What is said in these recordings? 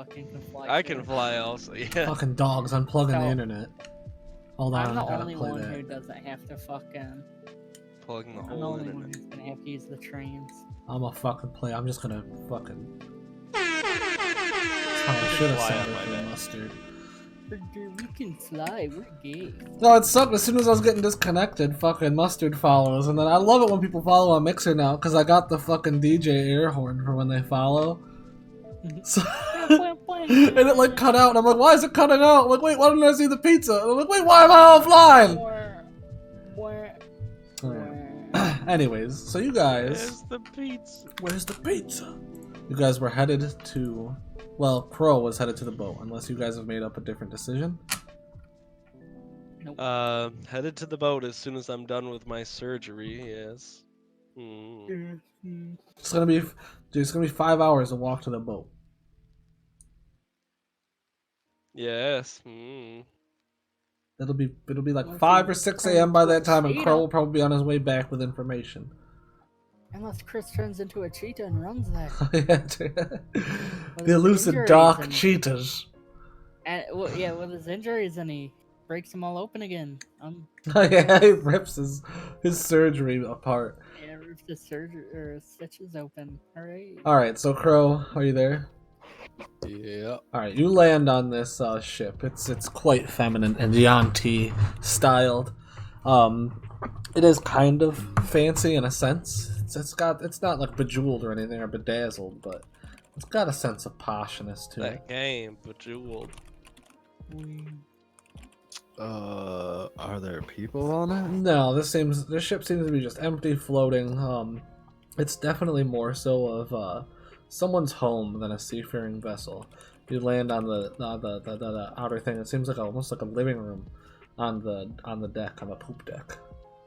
fucking can fly. I too. can fly also, yeah. Fucking dogs, unplugging the So, internet. Hold on, I'm the I gotta only play one that. who doesn't have to fucking. Plugging the I'm the whole only one internet. who's gonna have to use the trains. I'm a fucking play. I'm just gonna fucking. Oh, I can should have fly said on my it for bed. mustard. We can fly. We're gay. No, it sucked. As soon as I was getting disconnected, fucking mustard follows, and then I love it when people follow on Mixer now because I got the fucking DJ air horn for when they follow. So, and it like cut out, and I'm like, why is it cutting out? I'm like, wait, why didn't I see the pizza? And I'm like, wait, why am I offline? Anyways, so you guys, Where's the pizza? where's the pizza? You guys were headed to, well, Crow was headed to the boat, unless you guys have made up a different decision. Headed to the boat as soon as I'm done with my surgery, yes. It's gonna be 5 hours to walk to the boat. Yes. It'll be like 5 or 6 a.m. by that time, and Crow will probably be on his way back with information. Unless Chris turns into a cheetah and runs there. The elusive dark cheetahs. And well, yeah, with his injuries, and he breaks them all open again. Yeah, he rips his surgery apart. Yeah, rips his stitches open. Alright. Alright, so Crow, are you there? Yeah. Alright, you land on this ship. It's quite feminine and Yanti styled. It is kind of fancy in a sense. It's not like bejeweled or anything or bedazzled, but it's got a sense of poshness to it. That game, Bejeweled. Are there people on it? No, this ship seems to be just empty, floating. It's definitely more so of someone's home than a seafaring vessel. You land on the outer thing. It seems like almost like a living room on the deck, on the poop deck,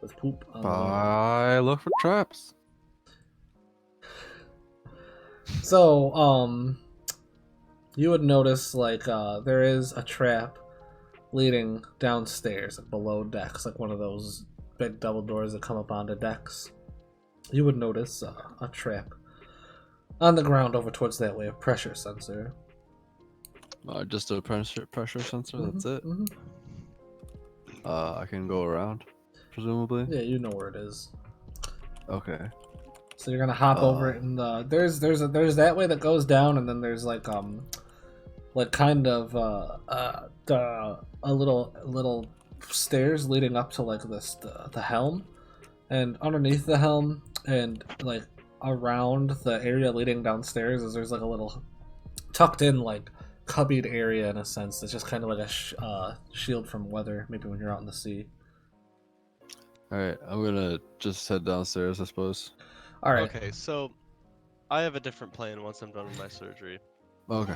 with poop on the wall. I look for traps. So, you would notice like there is a trap leading downstairs, like below decks, like one of those big double doors that come up onto decks. You would notice a trap on the ground over towards that way, a pressure sensor. Just a pressure sensor. That's it. Mm-hmm. I can go around, presumably. Yeah, you know where it is. Okay. So you're gonna hop over it, and there's that way that goes down, and then there's like kind of a little stairs leading up to like the helm, and underneath the helm and like around the area leading downstairs is there's like a little tucked in like cubbied area in a sense. It's just kind of like a shield from weather, maybe when you're out in the sea. All right, I'm gonna just head downstairs, I suppose. All right. Okay, so I have a different plan once I'm done with my surgery. Okay.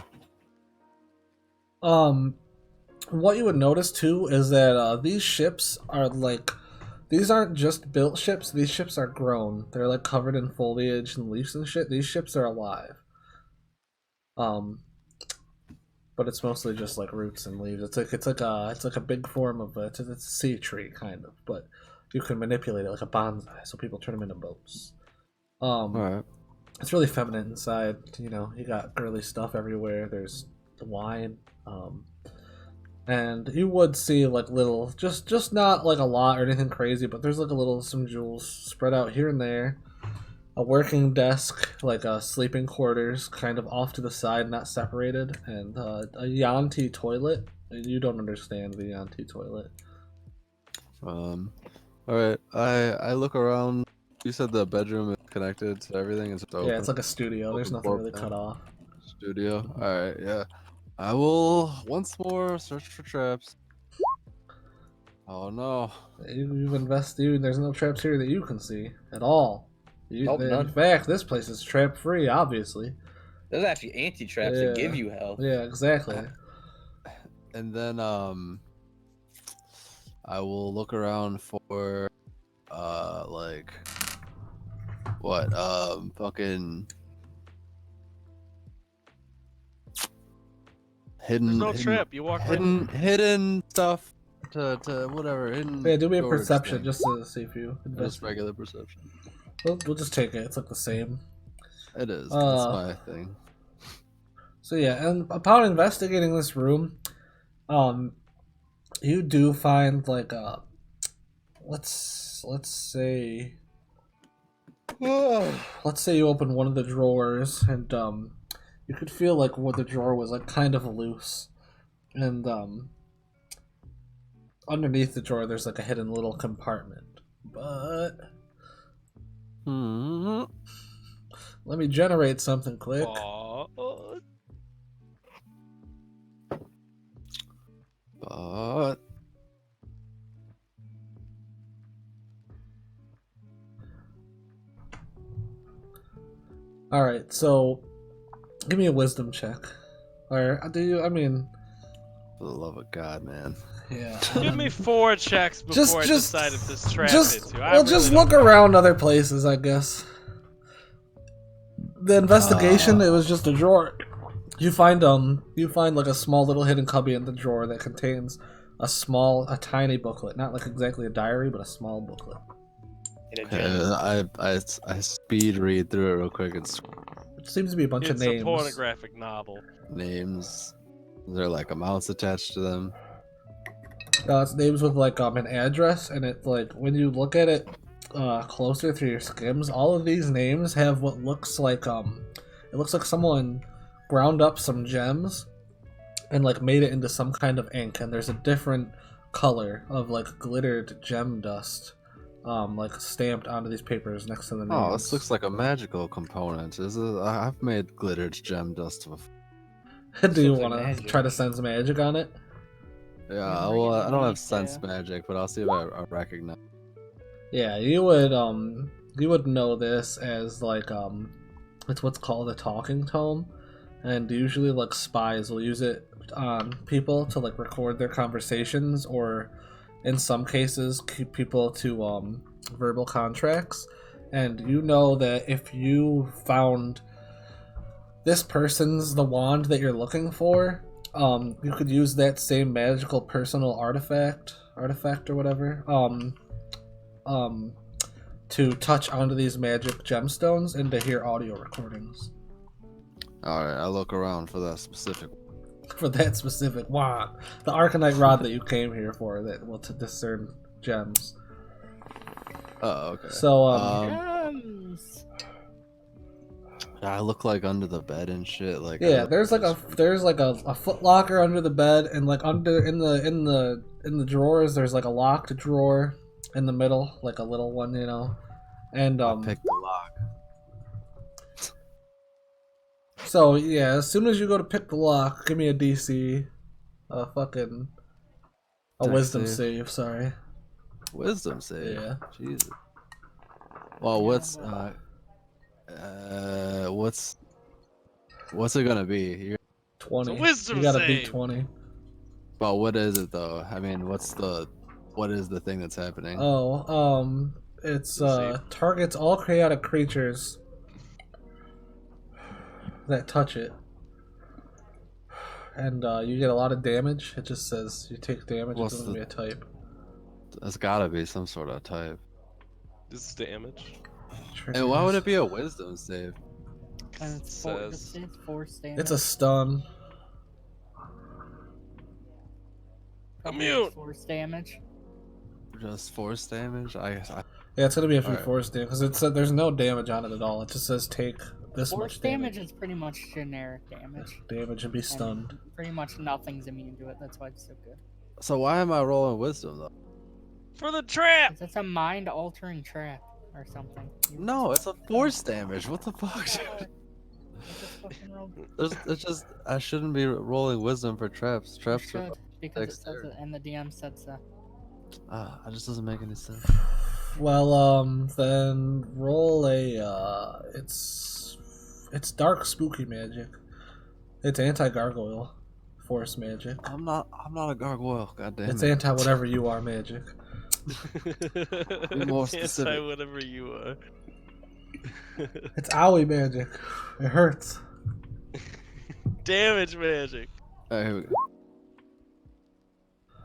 What you would notice too is that these ships are like, these aren't just built ships. These ships are grown. They're like covered in foliage and leaves and shit. These ships are alive. But it's mostly just like roots and leaves. It's like a big form of it's a sea tree kind of, but you can manipulate it like a bonsai, so people turn them into boats. All right. It's really feminine inside. You know, you got girly stuff everywhere. There's the wine, and you would see like little, just not like a lot or anything crazy, but there's like some jewels spread out here and there. A working desk, like sleeping quarters, kind of off to the side, not separated, and a Yanti toilet. You don't understand the Yanti toilet. All right. I look around. You said the bedroom is connected to everything. It's open. Yeah, it's like a studio. There's Open nothing floor really plan. cut off. Studio. All right. Yeah. I will once more search for traps. Oh no. You've invested. There's no traps here that you can see at all. Nope, in none. fact, this place is trap free, obviously. There's actually anti-traps that give you health. Yeah, exactly. And then I will look around for like what fucking hidden. There's no trap. You walk right. Hidden stuff to whatever. Hidden. Yeah, do me a storage perception thing. just to see if you Just invest. regular perception. We'll just take it. It's like the same. It is. That's my thing. So yeah, and upon investigating this room, you do find like let's say you open one of the drawers and you could feel like what the drawer was like kind of loose, and underneath the drawer there's like a hidden little compartment. But let me generate something quick. But All right, so give me a wisdom check. Or do you? I mean, for the love of God, man. yeah. Give me 4 checks before I decide if this trap hits you. Just look around other places, I guess. The investigation, it was just a drawer. You find like a small little hidden cubby in the drawer that contains a tiny booklet, not like exactly a diary, but a small booklet. I speed read through it real quick. It seems to be a bunch of names. It's a pornographic novel. Names. Is there like amounts attached to them? It's names with like an address, and it like when you look at it closer through your skims, all of these names have what looks like it looks like someone ground up some gems and like made it into some kind of ink, and there's a different color of like glittered gem dust like stamped onto these papers next to the names. Oh, this looks like a magical component. I've made glittered gem dust before. Do you want to try to sense magic on it? Yeah, well, I don't have sense magic, but I'll see if I recognize. Yeah, you would know this as like it's what's called a talking tome, and usually like spies will use it on people to like record their conversations, or in some cases keep people to verbal contracts. And you know that if you found this person's the wand that you're looking for, you could use that same magical personal artifact or whatever to touch onto these magic gemstones and to hear audio recordings. Alright, I look around for that specific wand, the Arcanite rod that you came here for, that will to discern gems. Oh, okay. So Gems. I look like under the bed and shit. Like yeah, there's like a foot locker under the bed, and like under in the drawers there's like a locked drawer in the middle, like a little one, you know. And pick the lock. So yeah, as soon as you go to pick the lock, give me a DC, a wisdom save. Sorry. Wisdom save. Yeah. Jesus. Well, what's it gonna be? 20. It's a wisdom you gotta save. beat 20. Well, what is it though? I mean, what is the thing that's happening? Oh, it's targets all chaotic creatures that touch it, and you get a lot of damage. It just says you take damage. It doesn't be a type. It's gotta be some sort of type. This is damage. And why would it be a wisdom save? And it's force damage. It's a stun. Immune. Force damage. Just force damage? Yeah, it's gonna be a few Alright. force damage because it's there's no damage on it at all. It just says take this Force much damage is pretty much generic damage. Damage and be stunned. And pretty much nothing's immune to it. That's why it's so good. So why am I rolling wisdom though? For the trap. It's a mind-altering trap or something. No, it's a force damage. What the fuck, dude? It's just I shouldn't be rolling wisdom for traps. Traps are because it says it, and the DM said so. it just doesn't make any sense. Well, then roll a it's dark spooky magic. It's anti-gargoyle force magic. I'm not a gargoyle. God damn it. It's anti whatever you are magic. Be more specific. Anti whatever you are. It's owie magic. It hurts. Damage magic. Alright, here we go.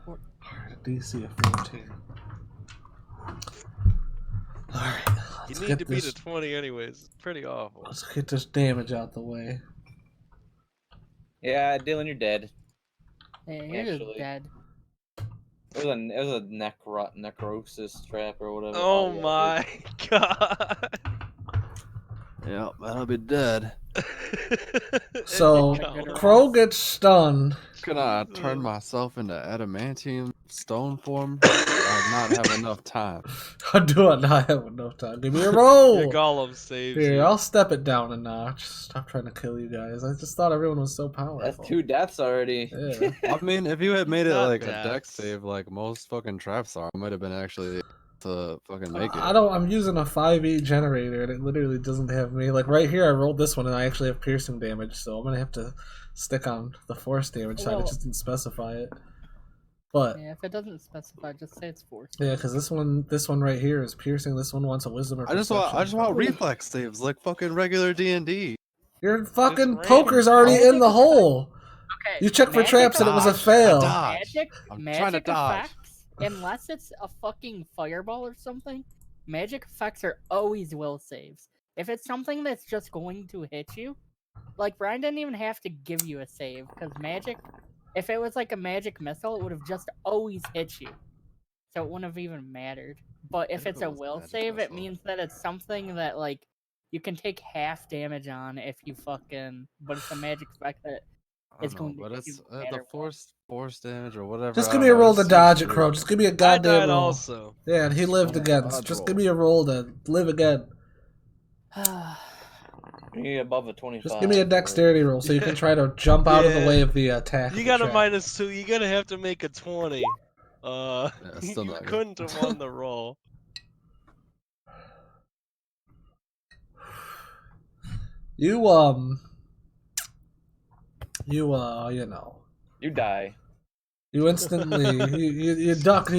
Alright, a DC of 14. Alright, You need to beat a 20 anyways. It's pretty awful. let's get this damage out the way. Yeah, Dylan, you're dead. Yeah, you're just Actually. dead. It was a necrosis trap or whatever. Oh yeah, my god. Yep, that'll be dead. So, Not a good Crow roll. gets stunned. Can I turn myself into adamantium stone form? I not have enough time. I do not have enough time. Give me a Your roll. golem saves Here, you. I'll step it down a notch. Stop trying to kill you guys. I just thought everyone was so powerful. That's 2 deaths already. Yeah. I mean, if you had made it Not like a deaths. deck save, like most fucking traps are, I might have been actually to fucking make it. I'm using a 5e generator and it literally doesn't have me. Like right here, I rolled this one and I actually have piercing damage, so I'm gonna have to stick on the force damage side. It Well- just didn't specify it. But Yeah, if it doesn't specify, just say it's force. yeah, because this one right here is piercing. This one wants a wisdom or I just perception. want reflex saves like fucking regular D&D. Your fucking Just poker's already random. in the hole. Okay. You checked for magic traps and it was a Dodge. fail. Dodge. Magic, I'm trying to magic dodge. effects, unless it's a fucking fireball or something, magic effects are always will saves. If it's something that's just going to hit you, like Brian didn't even have to give you a save, because magic, if it was like a magic missile, it would have just always hit you. So it wouldn't have even mattered. But if What if it's it a was will magic save, it missile? means that it's something that, like, you can take half damage on if you fucking, but it's a magic effect that I It's don't know, going to but hit it's you no matter the what. force damage or whatever. Just I give don't me a know, roll it to just dodge seems it, Crow. weird. Just give me a I goddamn died roll. also. Yeah, and he lived Alright, again. dodge Just roll. give me a roll to live again. You need above a 25. Just give me a dexterity roll so you can try to jump out of the Yeah. way of the attack. of You the got a trap. -2. You're gonna have to make a 20. Yeah, still You not good. couldn't have won the roll. You you know, You die. you instantly you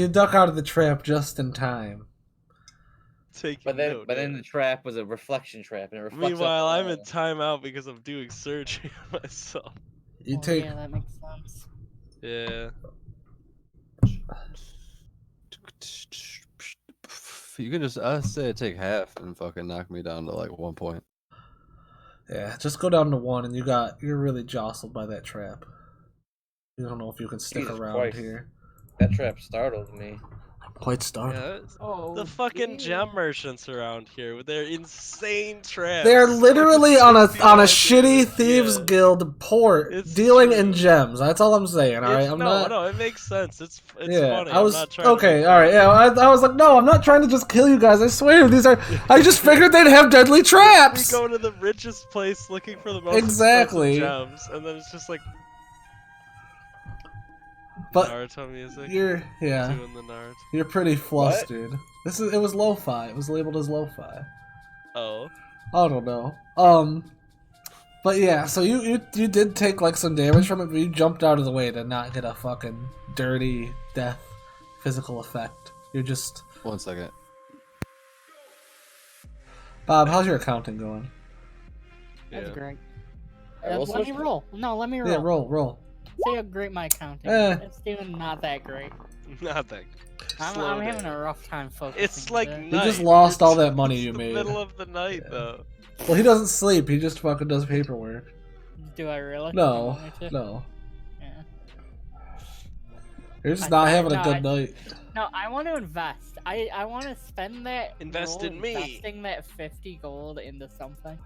duck out of the trap just in time. Taking But then, no but then the damage. trap was a reflection trap, and it reflects. Meanwhile, off I'm the in timeout because I'm doing surgery on myself. You Oh, take yeah, that makes sense. Yeah. You can just I say take half and fucking knock me down to like 1 point. yeah, just go down to 1 and you're really jostled by that trap. You don't know if you can stick Jesus around Christ. here. That trap startled me. Quite startled. Yeah, that's- Oh, the fucking dear. gem merchants around here with their insane traps. They're literally on a $60 shitty thieves yeah. guild port It's dealing in true. gems. That's all I'm saying. All right, It's, I'm no, not. no, it makes sense. It's Yeah, funny. I was I'm not trying to okay. make All right, fun. yeah. I was like, no, I'm not trying to just kill you guys. I swear, these are. I just figured they'd have deadly We traps. go to the richest place looking for the most Exactly. expensive gems, and then it's just like But Naruto music. you're Doing the Naruto. you're pretty flustered. It was lo-fi. It was labeled as lo-fi. Oh. I don't know. But yeah, so you did take like some damage from it, but you jumped out of the way to not get a fucking dirty death physical effect. You're just 1 second. Bob. How's your accounting going? That's Yeah. great. Alright, we'll Let me switch- roll. No, let me roll. Yeah, roll. See how great my accounting Eh. is. It's doing not that great. Not that. I'm Slow having down. a rough time focusing. It's like today. You night. just lost all It's that money you the made. Middle of the night, Yeah. though. Well, he doesn't sleep. He just fucking does paperwork. Do I really? No, You want me to? no. Yeah. You're just I not thought- having a no, good I- night. No, I want to invest. I want to spend that. Invest gold in me. Investing that 50 gold into something,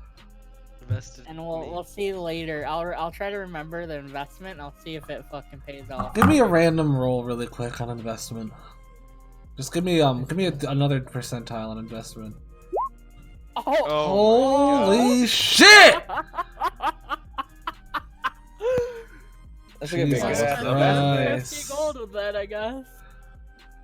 Invested and in we'll me. we'll see later. I'll try to remember the investment. And I'll see if it fucking pays off. Give me a random roll really quick on investment. Just give me another percentile on investment. Oh. Oh my Holy shit! That's gonna be a good Jesus ass Christ. investment. 50 gold with that, I guess.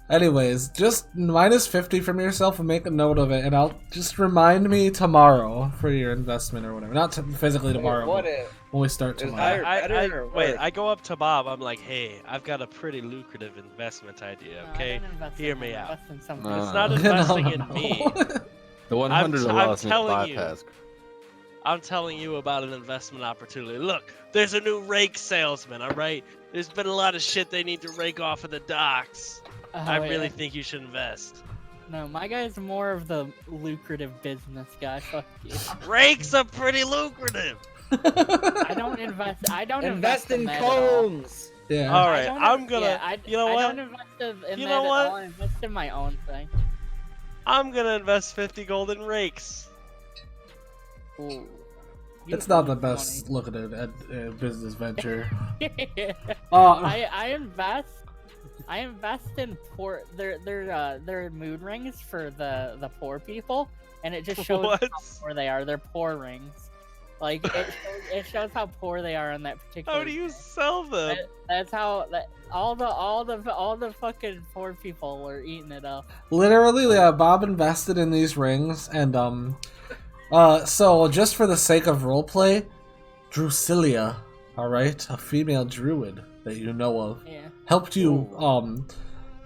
Anyways, just minus 50 from yourself and make a note of it, and I'll just remind me tomorrow for your investment or whatever. Not physically tomorrow, What but if? when we start Is tomorrow. higher better or wait, worse? I go up to Bob. I'm like, hey, I've got a pretty lucrative investment idea, No, I okay? didn't invest Hear in me that. I out. invested in something No, It's no, not no. investing No, in no. me. The 100 I'm allows me to telling you. bypass. I'm telling you about an investment opportunity. Look, there's a new rake salesman, all right? There's been a lot of shit they need to rake off of the docks. I really think you should invest. No, my guy's more of the lucrative business guy. Fuck you. Rakes are pretty lucrative. I don't invest. Invest in that at all. combs. Yeah. All I right, don't I'm inv- gonna. Yeah, you know I what? don't invest in You that know at what? all. I invest in my own thing. I'm gonna invest 50 golden rakes. Ooh. It's not the use best looking at a business venture. money. Uh, I invest in their mood rings for the poor people, and it just shows What? how poor they are. They're poor rings. Like it shows how poor they are on that particular. How do you sell them? That's how all the fucking poor people were eating it up. literally, yeah, Bob invested in these rings, and so just for the sake of roleplay, Drusilla, all right, a female druid that you know of, Yeah. helped you. Ooh.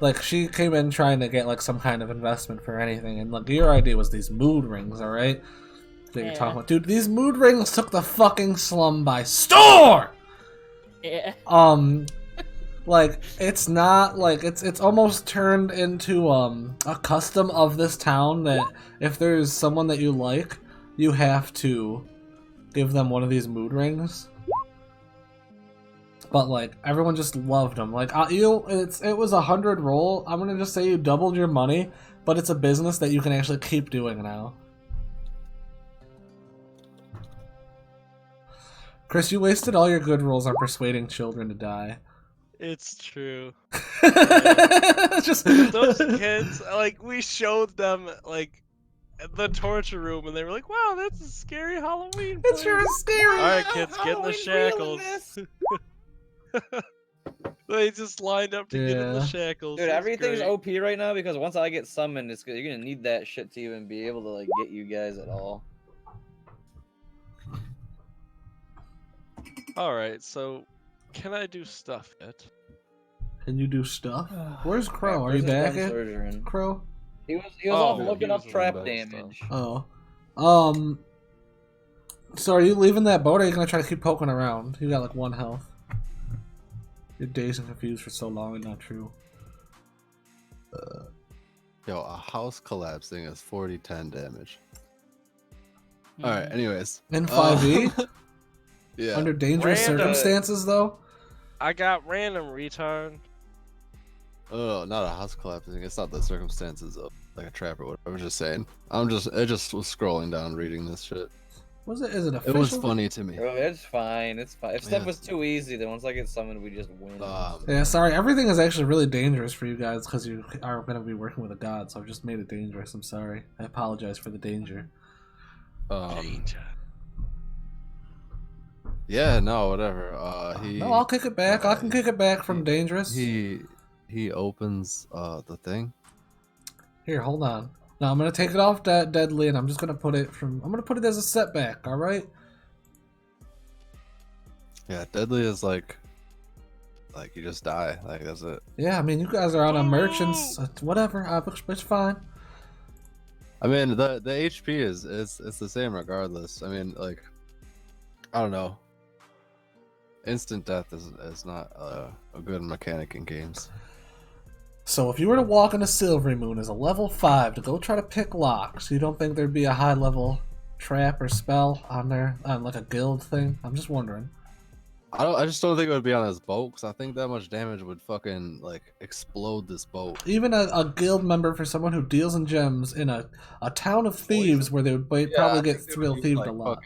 Like she came in trying to get like some kind of investment for anything, and like your idea was these mood rings, all right? That you're talking about, dude. These mood rings took the fucking slum by storm. Yeah. Like it's not like it's almost turned into a custom of this town that if there's someone that you like, you have to give them one of these mood rings. But like everyone just loved them. Like it was 100 roll. I'm gonna just say you doubled your money, but it's a business that you can actually keep doing now. Chris, you wasted all your good rolls on persuading children to die. It's true. Just Those kids, like, we showed them, like, the torture room, and they were like, "Wow, that's a scary Halloween It's place." sure scary. All right, kids, get in the Halloween shackles. They just lined up to get in the Yeah. shackles. Dude, It was everything's great. OP right now because once I get summoned, you're gonna need that shit to even be able to like get you guys at all. All right, so can I do stuff yet? Can you do stuff? Where's Crow? Are Where's you his back gun yet? surgeon? Crow? He was Oh, off he looking was up trap running back damage. Oh. So are you leaving that boat or are you gonna try to keep poking around? You got like 1 health. You're dazed and confused for so long and not true. Yo, a house collapsing is 40-10 damage. Mm-hmm. Alright, anyways. In 5e? Yeah. Under dangerous Random. circumstances though? I got random, retard. Oh, not a house collapsing. It's not the circumstances of like a trap or whatever. I was just saying. I just was scrolling down reading this shit. Was it? Is it It official? was funny to me. Oh, it's fine. It's fine. If stuff Yeah. was too easy, then once I get summoned, we just win. Yeah, sorry. Everything is actually really dangerous for you guys because you are going to be working with a god, so I've just made it dangerous. I'm sorry. I apologize for the danger. Danger. Yeah, no, whatever. No, I'll kick it back. I can kick it back from dangerous. He opens the thing. Here, hold on. Now I'm gonna take it off that deadly, and I'm just gonna put it from. I'm gonna put it as a setback. All right. Yeah, deadly is like you just die. Like that's it. Yeah, I mean, you guys are on a merchant's. Whatever. It's fine. I mean, the HP is it's the same regardless. I mean, like, I don't know. Instant death is not a good mechanic in games. So if you were to walk into Silvery Moon as a level 5 to go try to pick locks, you don't think there'd be a high level trap or spell on there, on like a guild thing? I'm just wondering. I just don't think it would be on his boat because I think that much damage would fucking like explode this boat. Even a guild member for someone who deals in gems in a town of thieves where they would probably get thrill thieved a lot.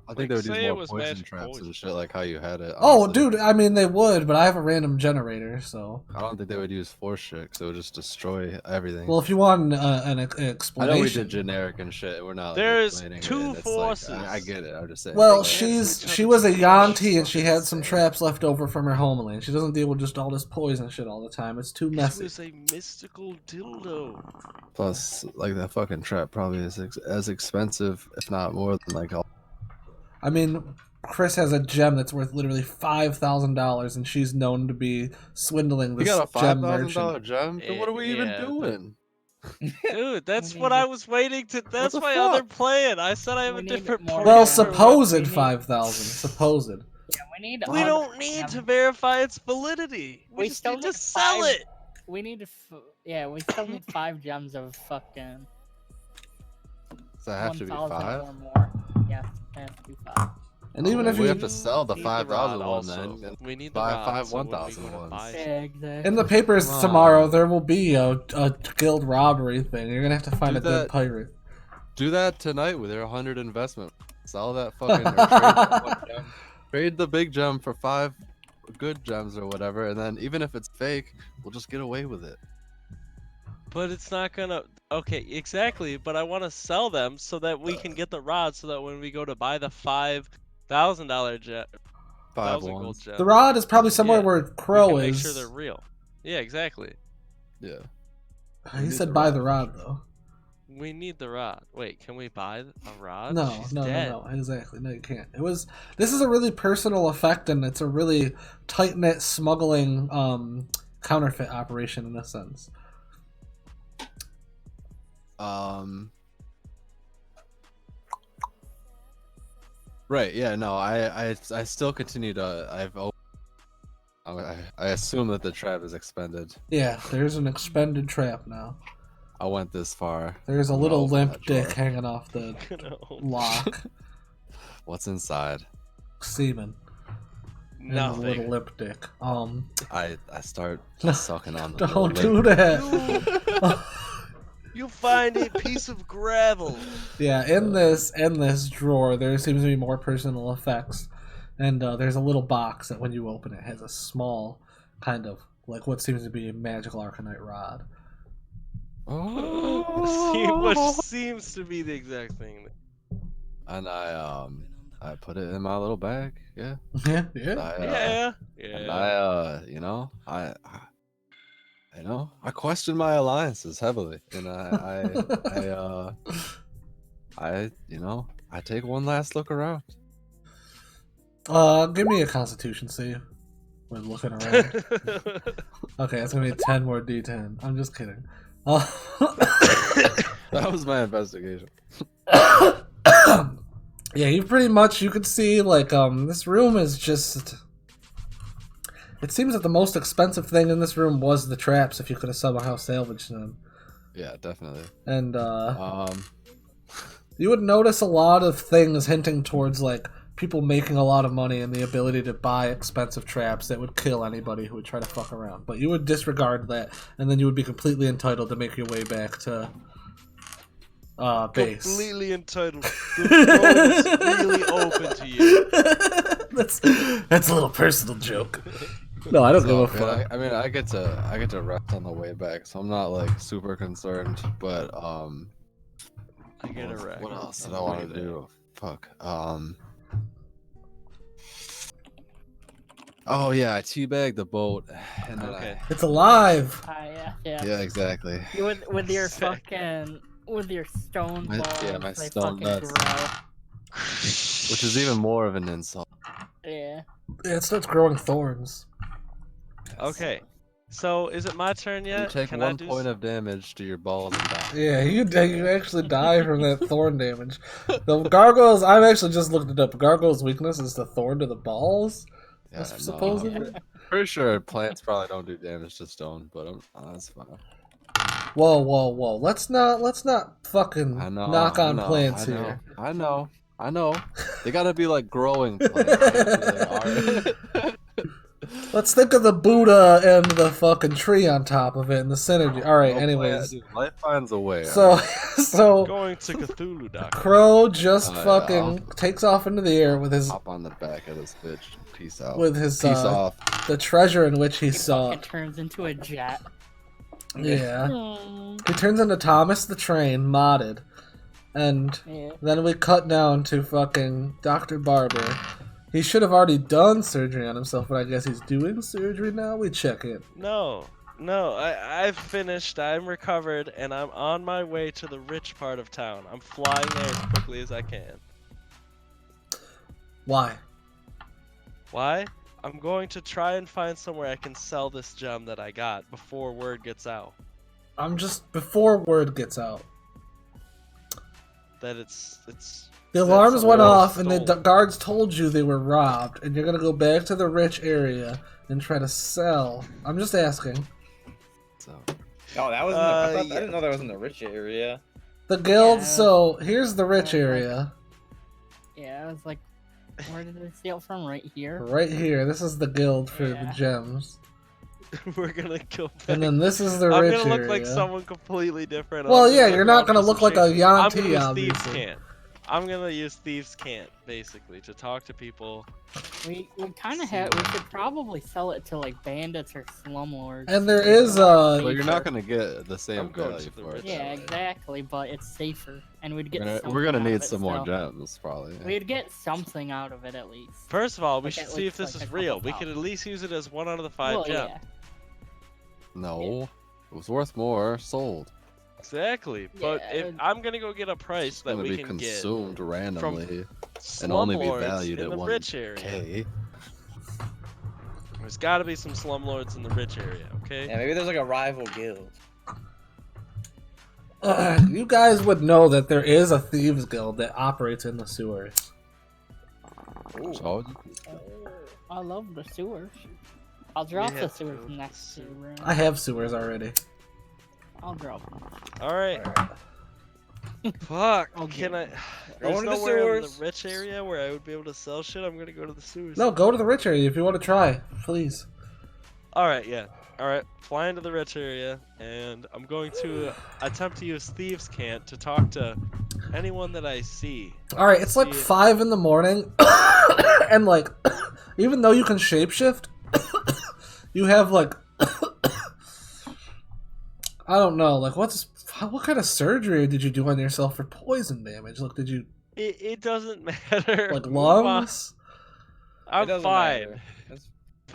I think Like, they would say use it more was poison magic traps poison. and shit like how you had it. Oh, honestly. dude, I mean, they would, but I have a random generator, so... I don't think they would use force shit because it would just destroy everything. Well, if you want an I explanation... know we did generic and shit. We're not. Like, There's explaining two it, and it's forces. Like, I get it. I'm just saying. Well, Like, she was a Yanti and she had some traps left over from her homeland. She doesn't deal with just all this poison shit all the time. It's too It messy. was a mystical dildo. plus, like that fucking trap probably is as expensive, if not more than like all. I mean, Chris has a gem that's worth literally $5,000, and she's known to be swindling We this got a gem $5,000 merchant. gem. Then what are we even Yeah. doing? Dude, that's We what need I to- was waiting to. That's the my other fuck? plan. I said I have We a need different more plan. Well, for what supposed we need. 5,000. Supposed. Yeah, we need. We don't need to verify its validity. We just still need to need sell 5 it. We need to. Yeah, we still need 5 gems of fucking. Does that have to be 1,000 five? or more. Yeah, it has to be 5. And even if we you have to sell the need 5,000 rod one also. then. We need the Buy rod, 5 so when we 1,000 go to ones. buy Yeah, it- exactly. in the papers Come tomorrow, on. there will be a guild robbery thing. You're gonna have to find Do a good that. pirate. Do that tonight with your 100 investment. Sell that fucking or trade that one gem. Trade the big gem for 5 good gems or whatever, and then even if it's fake, we'll just get away with it. But it's not gonna. Okay, exactly. But I want to sell them so that we can get the rod, so that when we go to buy the $5,000 gem, 5 gold ones. gem, The rod is probably somewhere Yeah, where we Crow can make is. sure they're real. Yeah, exactly. Yeah. He need said the buy rod the for rod sure. though. We need the rod. Wait, can we buy a rod? No, She's no, dead. no, no, exactly. No, you can't. This is a really personal effect, and it's a really tight knit smuggling counterfeit operation in a sense. Right. Yeah. No. I still continue to. I assume that the trap is expended. Yeah, there's an expended trap now. I went this far. There's a I'm gonna little open limp that dick drawer. hanging off the lock. What's inside? Semen. And a little Nothing. limp dick. I start sucking on the Don't little do lip. that. You find a piece of gravel. Yeah, in this drawer, there seems to be more personal effects, and there's a little box that when you open it has a small kind of like what seems to be a magical arcanite rod. Which seems to be the exact thing. And I put it in my little bag. Yeah. Yeah, yeah. Yeah. And Yeah. I question my alliances heavily, and I take one last look around. Give me a Constitution save. When looking around. Okay, it's gonna be 10 more D10. I'm just kidding. That was my investigation. Yeah, you could see like this room is just. It seems that the most expensive thing in this room was the traps. If you could have somehow salvaged them. Yeah, definitely. And you would notice a lot of things hinting towards like people making a lot of money and the ability to buy expensive traps that would kill anybody who would try to fuck around. But you would disregard that, and then you would be completely entitled to make your way back to base. Completely entitled. The door is really open to you. That's a little personal joke. No, I don't give a So, fuck. I mean, I get to rest on the way back, so I'm not like super concerned. But I get a wreck. what else did on I the want way to do? Fuck. Oh yeah, I teabagged the boat, and then Okay. It's alive. Yeah. yeah, exactly. With your Sick. fucking with your stone My- balls, yeah, my they stone fucking nuts. grow. Which is even more of an insult. Yeah. Yeah, it starts growing thorns. Okay. So is it my turn yet? You take Can I 1 do point of damage to your balls and die. Yeah, you actually die from that thorn damage. The gargoyles, I've actually just looked it up. Gargoyle's weakness is the thorn to the balls. Yeah, Supposedly. Pretty sure plants probably don't do damage to stone, but that's fine. Whoa! Let's not fucking I know. knock I on know, plants I know, here. I know. They gotta be like growing plants. They are. Let's think of the Buddha and the fucking tree on top of it and the synergy. All right. No Anyways, plant, dude, life finds a way. so so Going to Cthulhu, Doc. Crow just Yeah, fucking takes off into the air with his Hop on the back of this bitch. Peace out. Peace off. the treasure in which he He saw. fucking turns into a jet. Yeah. Mm, He turns into Thomas the Train, modded. And yeah. then we cut down to fucking Dr. Barber. He should have already done surgery on himself, but I guess he's doing surgery now. We check it. No, I've finished. I'm recovered, and I'm on my way to the rich part of town. I'm flying there as quickly as I can. Why? Why? I'm going to try and find somewhere I can sell this gem that I got before word gets out Before word gets out. that it's. The that alarms went someone off and the stole. guards told you they were robbed, and you're gonna go back to the rich area and try to sell. I'm just asking. So, Oh, that was. I didn't know that was in the rich area. The guild, Yeah. so here's the rich area. Yeah, it was like Where did they steal from? Right here? Right here. This is the guild for the Yeah. gems. We're gonna go back. And then this is the I'm rich gonna look like area. someone completely different. Well, I'm gonna yeah, look you're not around gonna for look some like a shit. I'm Yanti, gonna use Thieves' obviously. Cant. I'm gonna use Thieves' Cant, basically, to talk to people. We kind of have. We could probably sell it to like bandits or slumlords. And there because is, they're more But you're safer. not gonna get the I'm same going value to the for it. rich Yeah, that way. exactly, but it's safer, and we'd get. We're gonna something out need of it some more still. gems, probably. We'd get something out of it at least. First of all, we Like, should at see if least, this like, is a real. couple We could at thousand. least use it as 1 out of the 5 Well, gems. yeah. No, it was worth more. Sold. Exactly. But Yeah. if I'm gonna go get a price It's that gonna we be can get consumed randomly and slumlords only be valued in at the rich area. 1K. There's got to be some slumlords in the rich area, okay? Yeah, maybe there's like a rival guild. You guys would know that there is a thieves guild that operates in the sewers. Ooh. So I love the sewers. I'll drop the have to sewers go to the next to sewer. room. I have sewers already. I'll drop them. All right. Fuck. I'll Can I? get There's Going to the nowhere in the sewers. rich area where I would be able to sell shit. I'm gonna go to the sewers. No, go to the rich area if you want to try, please. All right. Yeah. All right. Fly into the rich area, and I'm going to attempt to use Thieves' Cant to talk to anyone that I see. All right, it's like See- 5 in the morning, and like, even though you can shapeshift, you have like, I don't know, like what kind of surgery did you do on yourself for poison damage? Like, did you It doesn't matter. like Move on. lungs? It I'm doesn't fine. matter.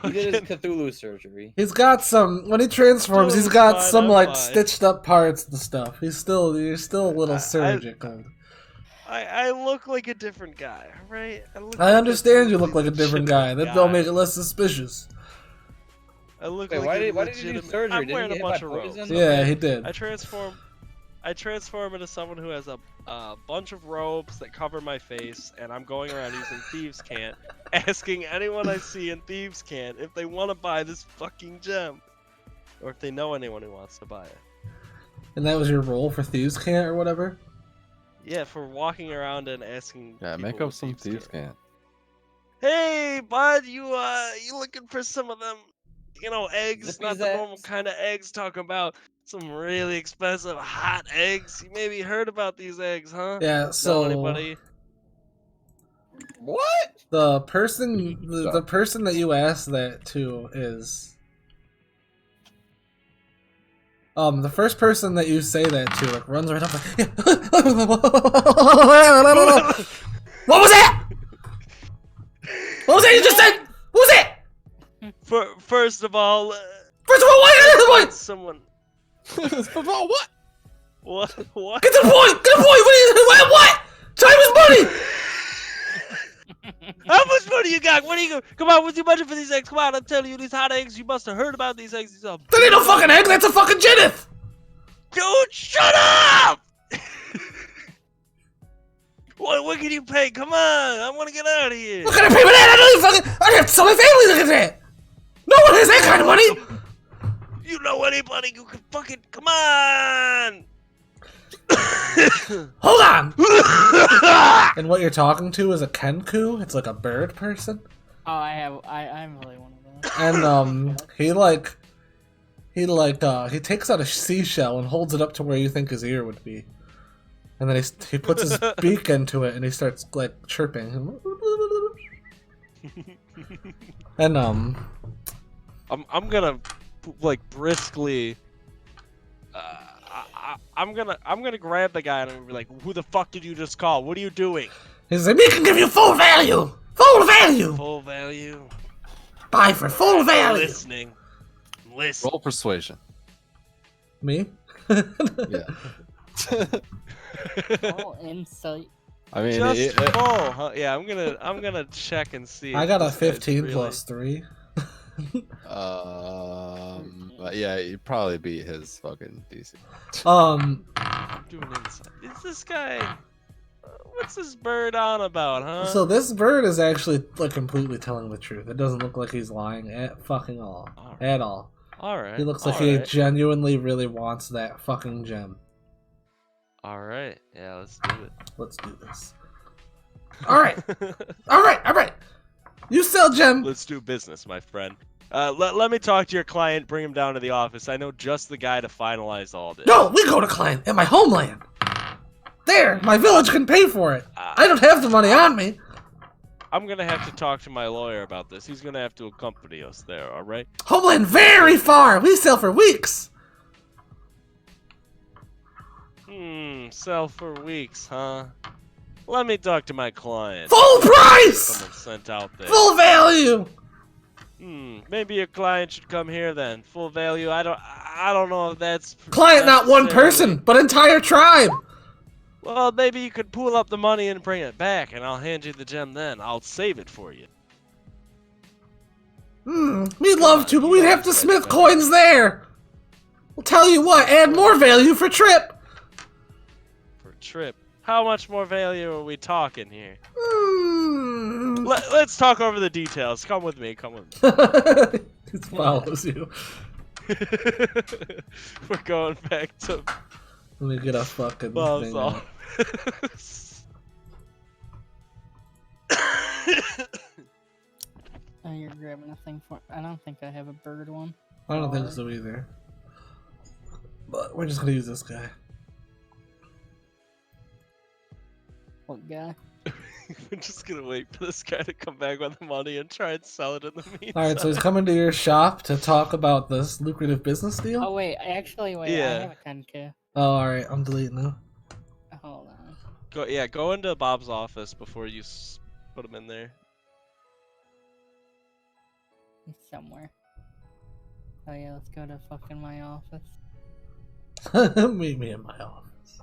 He did his Cthulhu surgery. He's got some when he transforms. He's Still got fine, some I'm like fine. stitched up parts and stuff. You're still a little surgical. I look like a different guy, right? I understand you look like a different guy. That don't make it less suspicious. I look Wait, like why a did you do legitimate- surgery? I'm Did he wearing get a hit by bunch of robes. poison? Yeah, he did. I transform into someone who has a bunch of robes that cover my face, and I'm going around using Thieves' Cant, asking anyone I see in Thieves' Cant if they want to buy this fucking gem, or if they know anyone who wants to buy it. And that was your role for Thieves' Cant or whatever? Yeah, for walking around and asking. yeah, people make what up some Thieves' Cant. Cant. Hey, bud, you looking for some of them, eggs? Zippy Not the normal zaps. kind of eggs. Talking about some really expensive hot eggs. You maybe heard about these eggs, huh? Yeah, Know so anybody? What? the person the person that you asked that to is the first person that you say that to like runs right up like What was that? What was that you just said? What was that? First of all, First of all, what? someone. What? What? Get to the point! Get to the point! What? Time is money! How much money you got? What are you going? Come on, what's your budget for these eggs? Come on, I'm telling you, these hot eggs. You must have heard about these eggs. These are. That ain't no fucking egg, that's a fucking Jenneth! Dude, shut up! What can you pay? Come on, I want to get out of here. What kind of payment that? I have to sell my family to get that! No one has that kind of money! You know anybody who can fucking come on? Hold on! And what you're talking to is a Kenku? It's like a bird person? Oh, I'm really one of those. And he takes out a seashell and holds it up to where you think his ear would be. And then he puts his beak into it and he starts like chirping. And I'm gonna like briskly. I'm gonna grab the guy and I'm gonna be like, "Who the fuck did you just call? What are you doing?" he's like, we can give you full value! Full value! Full value. Buy for full I'm value! listening. Listen. Roll persuasion. Me? Yeah. All insight. I mean, Just full, huh? Yeah, I'm gonna check and see. I if got a this guy's 15 really- plus 3. but yeah, you probably beat his fucking DC. I'm doing insight. Is this guy? What's this bird on about, huh? So this bird is actually like completely telling the truth. It doesn't look like he's lying at fucking all. Alright. At all. All right. He looks like he genuinely really wants that fucking gem. All right. Yeah, let's do it. Let's do this. All right. All right. You sell gem. Let's do business, my friend. Let me talk to your client. Bring him down to the office. I know just the guy to finalize all this. No, we go to client in my homeland. There, my village can pay for it. I don't have the money on me. I'm gonna have to talk to my lawyer about this. He's gonna have to accompany us there. All right. Homeland very far. We sell for weeks. Sell for weeks, huh? Let me talk to my client. Full price. Someone sent out there. Full value. Maybe your client should come here then. Full value. I don't know if that's Client, not one necessarily- person, but entire tribe. Well, maybe you could pool up the money and bring it back, and I'll hand you the gem then. I'll save it for you. We'd love to, but we'd have to smith coins there. We'll tell you what, add more value for trip. For a trip. How much more value are we talking here? Let's talk over the details. Come with me. Come with me. It follows you. We're going back to Let me get a fucking Bob's thing out. office. Oh, you're grabbing a thing for. I don't think I have a bird one. I don't think so either. But we're just gonna use this guy. What guy? We're just gonna wait for this guy to come back with the money and try and sell it in the meantime. Alright, so he's coming to your shop to talk about this lucrative business deal? Oh wait, actually wait. I Yeah. have a Kenku. Oh, alright, I'm deleting them. Hold on. Go into Bob's office before you put him in there. He's somewhere. Oh yeah, let's go to fucking my office. Meet me in my office.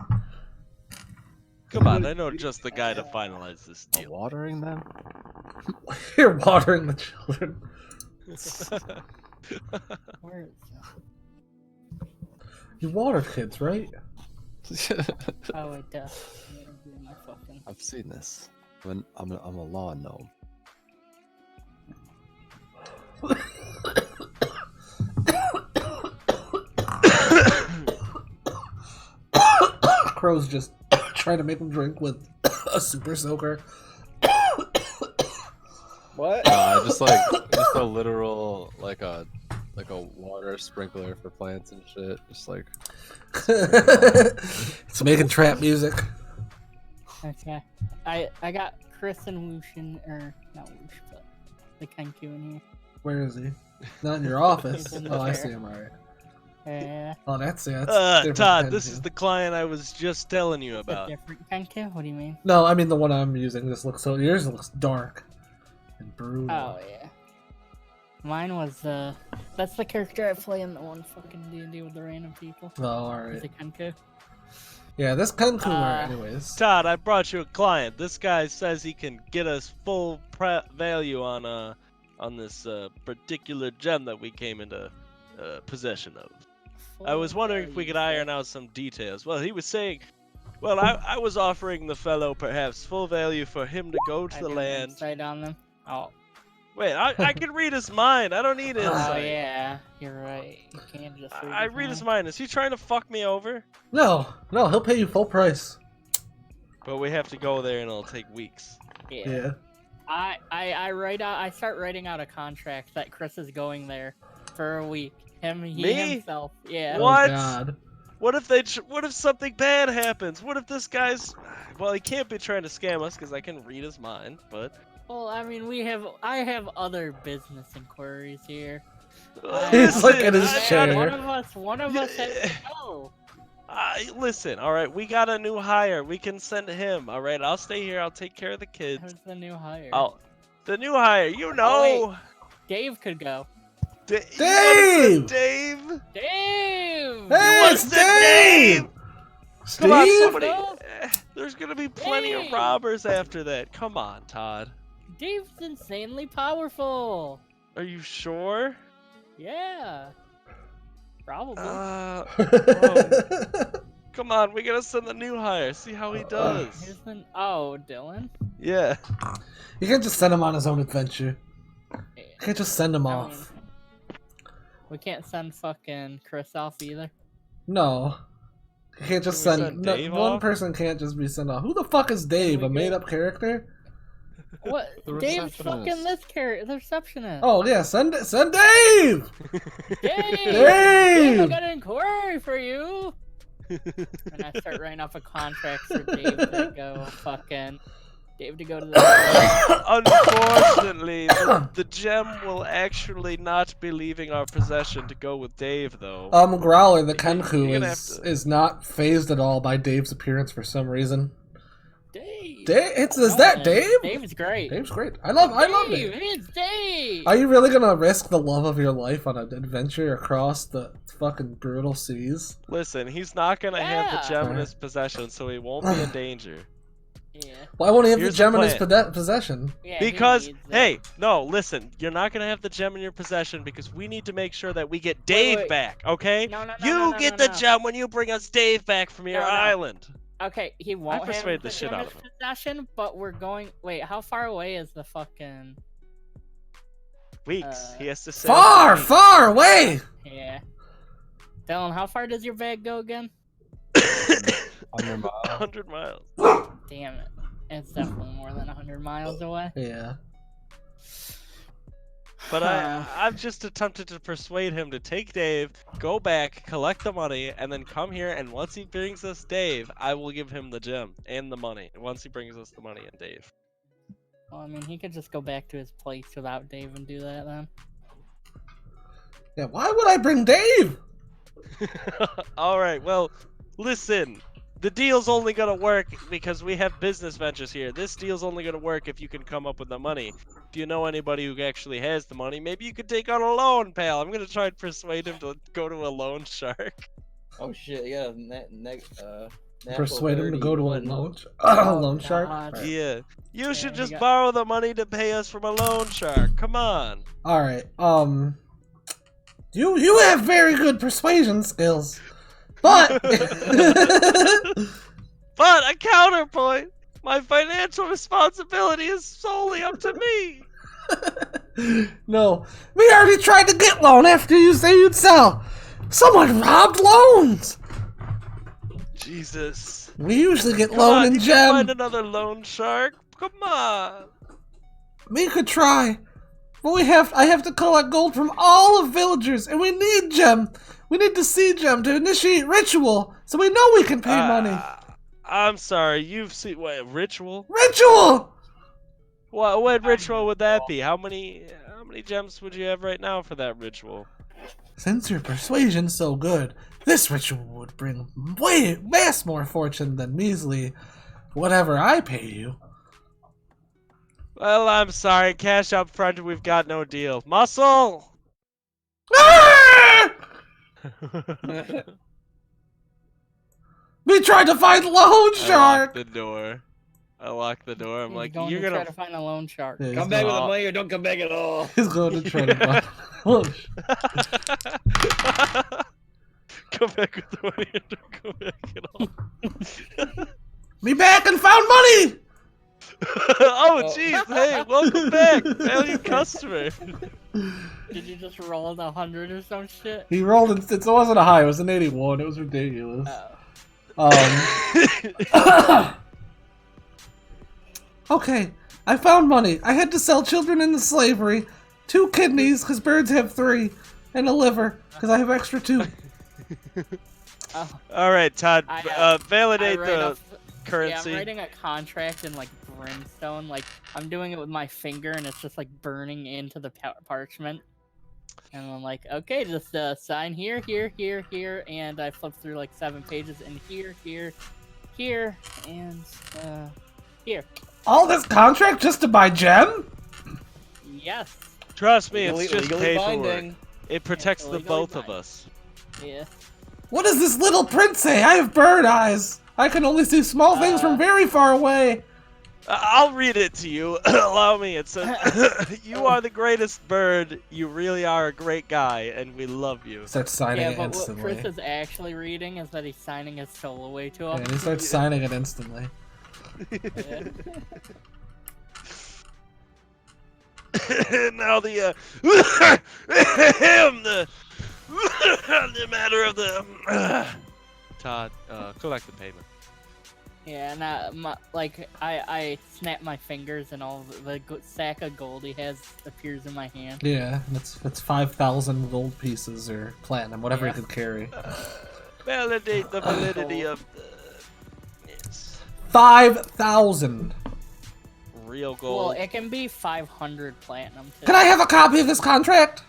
Come on, I know just the guy to finalize this A deal. watering them? You're watering the children. Where is that? You water kids, right? Oh wait, duh. My fucking. I've seen this. I'm a law gnome. Crow's just trying to make him drink with a super soaker. What? Just a literal like a water sprinkler for plants and shit. Just like It's making trap music. Okay. I got Chris and Wushin, or not Woosh, but the Kenku in here. Where is he? Not in your office. He's in the Oh, I chair. see him. Alright. Yeah. Oh, that's it. Todd, this is the client I was just telling you A about. different Kenku? What do you mean? No, I mean the one I'm using. This looks so. Yours looks dark and brutal. Oh yeah. Mine was that's the character I play in the one fucking D&D with the random people. Oh, alright. The Kenku. Yeah, this Kenku Uh, anyways. Todd, I brought you a client. This guy says he can get us full value on this particular gem that we came into possession of. I was wondering if we could iron out some details. Well, he was saying, well, I was offering the fellow perhaps full value for him to go to the land. Insight on them. Oh. Wait, I can read his mind. I don't need Oh insight. yeah, you're right. You can't just. I read his mind. Is he trying to fuck me over? No, he'll pay you full price. But we have to go there and it'll take weeks. Yeah. I start writing out a contract that Chris is going there for a week. He Me? himself. Yeah. What? Oh, God. What if what if something bad happens? What if this guy's, well, he can't be trying to scam us because I can read his mind, but. Well, I mean, I have other business inquiries here. He's looking at his I- chair. One of us has to go. Listen, all right, we got a new hire. We can send him. All right, I'll stay here. I'll take care of the kids. Who's the new hire? The new hire, you Oh, know. Dave could go. Dave. Dave! Dave. Dave! Hey, What's it's the Dave! Come on, Steve? somebody. Go. There's gonna be plenty of Dave! robbers after that. Come on, Todd. Dave's insanely powerful. Are you sure? Yeah. Probably. Come on, we gotta send the new hire. See how he does. Dylan? Yeah. You can't just send him on his own adventure. Yeah. You can't just send him I off. mean, we can't send fucking Chris off either. No. You can't just Can we send. send No, Dave one off? person can't just be sent off. Who the fuck is Dave? we A get- made up character? What? The Dave's fucking receptionist. the receptionist. Oh yeah, send Dave. Dave, I got an inquiry for you. And I start writing off a contract for Dave to go to the. Unfortunately, the gem will actually not be leaving our possession to go with Dave, though. Growler, the You're Kenku gonna is have to- is not phased at all by Dave's appearance for some reason. Dave. Is that Dave? Dave's great. Dave's great. I love Dave. It's Dave. Are you really gonna risk the love of your life on an adventure across the fucking brutal seas? Listen, he's not gonna have the Yeah. gem in his possession, so he won't be in danger. Yeah. Why won't he have Here's the gem the in his plan. possession? Yeah, he Because, needs it. hey, no, listen, you're not gonna have the gem in your possession because we need to make sure that we get Dave wait. back, okay? No, no, no, You no, no, get no, the no. gem when you bring us Dave back from your No, no. island. Okay, he won't have persuaded the the shit gem out in of his him. possession, but we're going. Wait, how far away is the fucking? Weeks. He has to say. Far away. Yeah. Dylan, how far does your bag go again? 100 miles. 100 miles. Damn it. It's definitely more than 100 miles away. Yeah. But I've just attempted to persuade him to take Dave, go back, collect the money, and then come here. And once he brings us Dave, I will give him the gem and the money. Once he brings us the money and Dave. Well, I mean, he could just go back to his place without Dave and do that then. Yeah. Why would I bring Dave? All right. Well, listen. The deal's only gonna work because we have business ventures here. This deal's only gonna work if you can come up with the money. If you know anybody who actually has the money, maybe you could take on a loan, pal. I'm gonna try and persuade him to go to a loan shark. Oh shit, yeah, Persuade him to go to a loan, Oh, loan shark. God. Right. Yeah. You should he just got- borrow the money to pay us from a loan shark. Come on. All right. You have very good persuasion skills, but But a counterpoint. My financial responsibility is solely up to me. no, we already tried to get loan after you say you'd sell. Someone robbed loans. Jesus. We usually get Come loan on, and you can gem. find another loan shark. Come on. We could try, but I have to collect gold from all of villagers, and we need gem. We need to see gem to initiate ritual, so we know we can pay money. I'm sorry. You've seen what ritual? Ritual. What ritual would that be? How many gems would you have right now for that ritual? Since your persuasion's so good, this ritual would bring mass more fortune than measly whatever I pay you. Well, I'm sorry. Cash up front. We've got no deal. Muscle. Ah! We tried to find loan I locked shark. the door. I'm He's like, going you're to try gonna. to find a loan shark. Yeah, Come back with the money or don't come back at all. He's going to try to find loan shark. Come back with the money and don't come back at all. Me back and found money. Oh, jeez. Hey, welcome back. Valued customer. Did you just roll the 100 or some shit? He rolled it wasn't a high. It was an 81. It was ridiculous. Okay, I found money. I had to sell children into slavery, 2 kidneys because birds have 3, and a liver because I have extra 2. Oh, All right, Todd. Validate I write the up- currency. Yeah, I'm writing a contract in like brimstone. Like I'm doing it with my finger, and it's just like burning into the parchment. And I'm like, okay, just sign here, here, here, here, and I flip through like 7 pages, and here, here, here, and here. All this contract just to buy gem? Yes. Trust me, it's just Legally paperwork. binding. It protects the legally both of binding. us. Yeah. What does this little print say? I have bird eyes. I can only see small things from very far away. I'll read it to you. Allow me. It says, "You are the greatest bird. You really are a great guy, and we love you." Starts signing Yeah, it but what instantly. Chris is actually reading is that he's signing his soul away to him. And he starts signing it instantly. Yeah. Now the the matter of the Todd, collect the payment. Yeah, and I snap my fingers and all the sack of gold he has appears in my hand. Yeah, that's 5,000 gold pieces or platinum, whatever Yeah. he could carry. Validate the validity of the... Yes. 5,000. Real Well, gold. it can be 500 platinum too. Can I have a copy of this contract?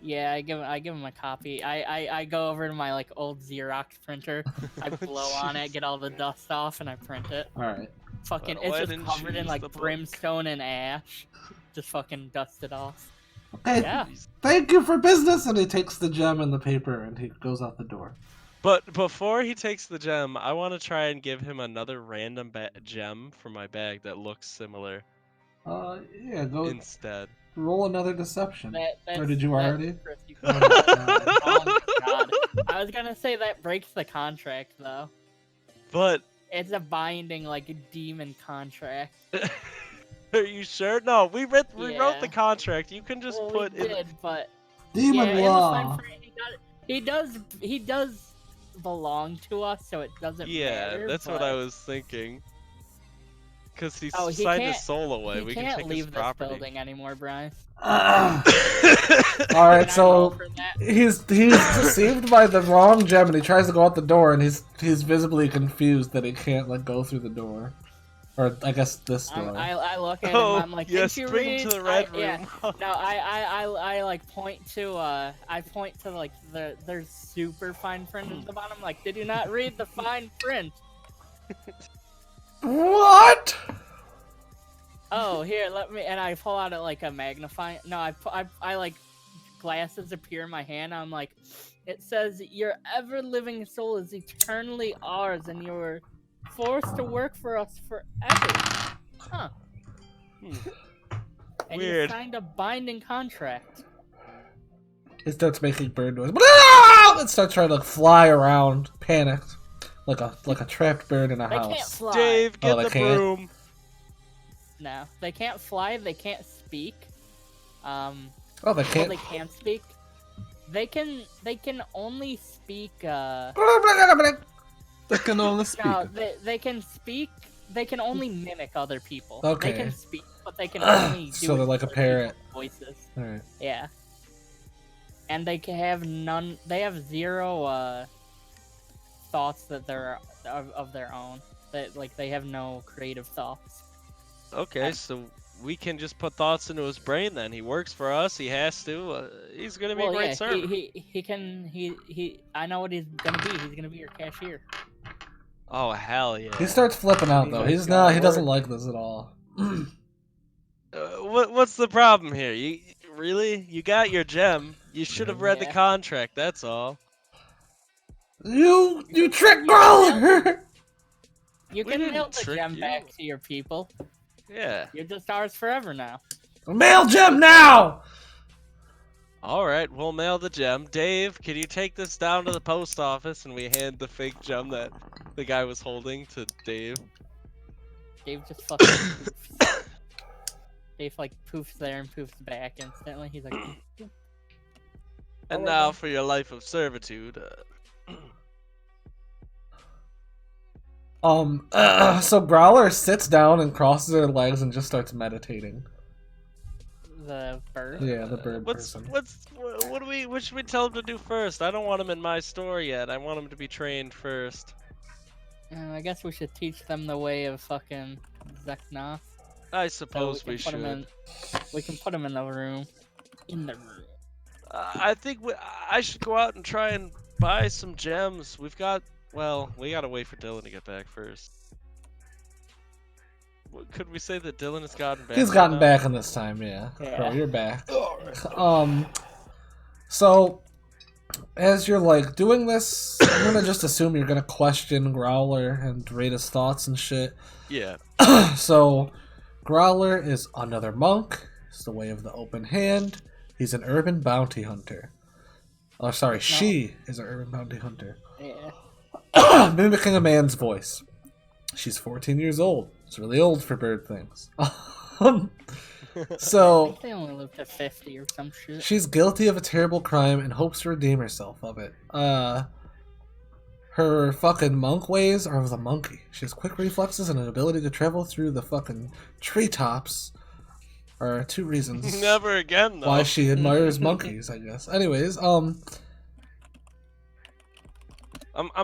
Yeah, I give him a copy. I go over to my like old Xerox printer. I blow on it, get all the dust off, and I print it. All right. Fucking, Why it's just didn't you covered in use like the book? brimstone and ash. Just fucking dust it off. Okay. Yeah. Thank you for business, and he takes the gem and the paper, and he goes out the door. But before he takes the gem, I want to try and give him another random gem from my bag that looks similar Yeah, go instead. roll another deception. Or did you that's already? pretty- Oh my God. Oh my god. I was gonna say that breaks the contract though. But It's a binding like demon contract. are you sure? No, we wrote Yeah. the contract. You can just Well, put we in. did, but Demon yeah, in the law. fine print, he does belong to us, so it doesn't Yeah, matter. that's what but I was thinking. Because he Oh, he signed his can't- soul away. He We can't can take leave his this property. building anymore, Bryce. All Can right, I roll so for that? he's deceived by the wrong gem, and he tries to go out the door, and he's visibly confused that he can't like go through the door, or I guess this door. I look at him. Oh, I'm like, yes, did you bring him read? to the red Yeah. room. No, I like point to I point to like there's super fine print at the bottom. Like, did you not read the fine print? What? Oh, here, let me. And I pull out like a magnifying. No, I like glasses appear in my hand. I'm like, it says your ever living soul is eternally ours, and you're forced to work for us forever. Huh. And Weird. you signed a binding contract. He starts making bird noise. It starts trying to like, fly around, panicked, like a trapped bird in a They can't house. fly. Dave, get they the can't? broom. No, they can't fly. They can't speak. Oh, they Well, can't. they can speak. They can only speak. They can only speak. No, they can speak. They can only mimic other people. Okay. They can speak, but they can only do So they're it like a with parrot. people's voices. All right. Yeah. And they can have none. They have zero thoughts that they're of their own. That like they have no creative thoughts. Okay, so we can just put thoughts into his brain then. He works for us. He has to. He's gonna be a great servant. he can he. I know what he's gonna be. He's gonna be your cashier. Oh hell yeah! He starts flipping out Oh though. my He's not. He God. doesn't like this at all. What's the problem here? You really? You got your gem. You should have read the Yeah. contract. That's all. You trick girl! You We can didn't mail the trick gem you. back to your people. Yeah. You're just ours forever now. Mail gem now! All right, we'll mail the gem. Dave, can you take this down to the post office and we hand the fake gem that the guy was holding to Dave? Dave just fucking poofs. Dave like poofs there and poofs back instantly. He's like, And now for your life of servitude. So Growler sits down and crosses her legs and just starts meditating. the bird. Yeah, the bird What should we tell him to do first? I don't want him in my store yet. I want him to be trained first. I guess we should teach them the way of fucking Zeknoth. I So suppose we can put 'em should. we can put him in the room. In the room. I think I should go out and try and buy some gems. We gotta wait for Dylan to get back first. Could we say that Dylan has gotten back? He's by gotten now? back in this time, yeah. Yeah. Bro, you're back. So as you're like doing this, I'm gonna just assume you're gonna question Growler and rate his thoughts and shit. Yeah. So Growler is another monk. It's the way of the open hand. He's an urban bounty hunter. Oh, sorry, she is an urban bounty hunter. Yeah. Mimicking a man's voice. She's 14 years old. It's really old for bird things. I So think they only live to 50 or some shit. she's guilty of a terrible crime and hopes to redeem herself of it. Her fucking monk ways are of the monkey. She has quick reflexes and an ability to travel through the fucking treetops. Are 2 reasons Never again, though. why she admires monkeys, I guess. Anyways, I'm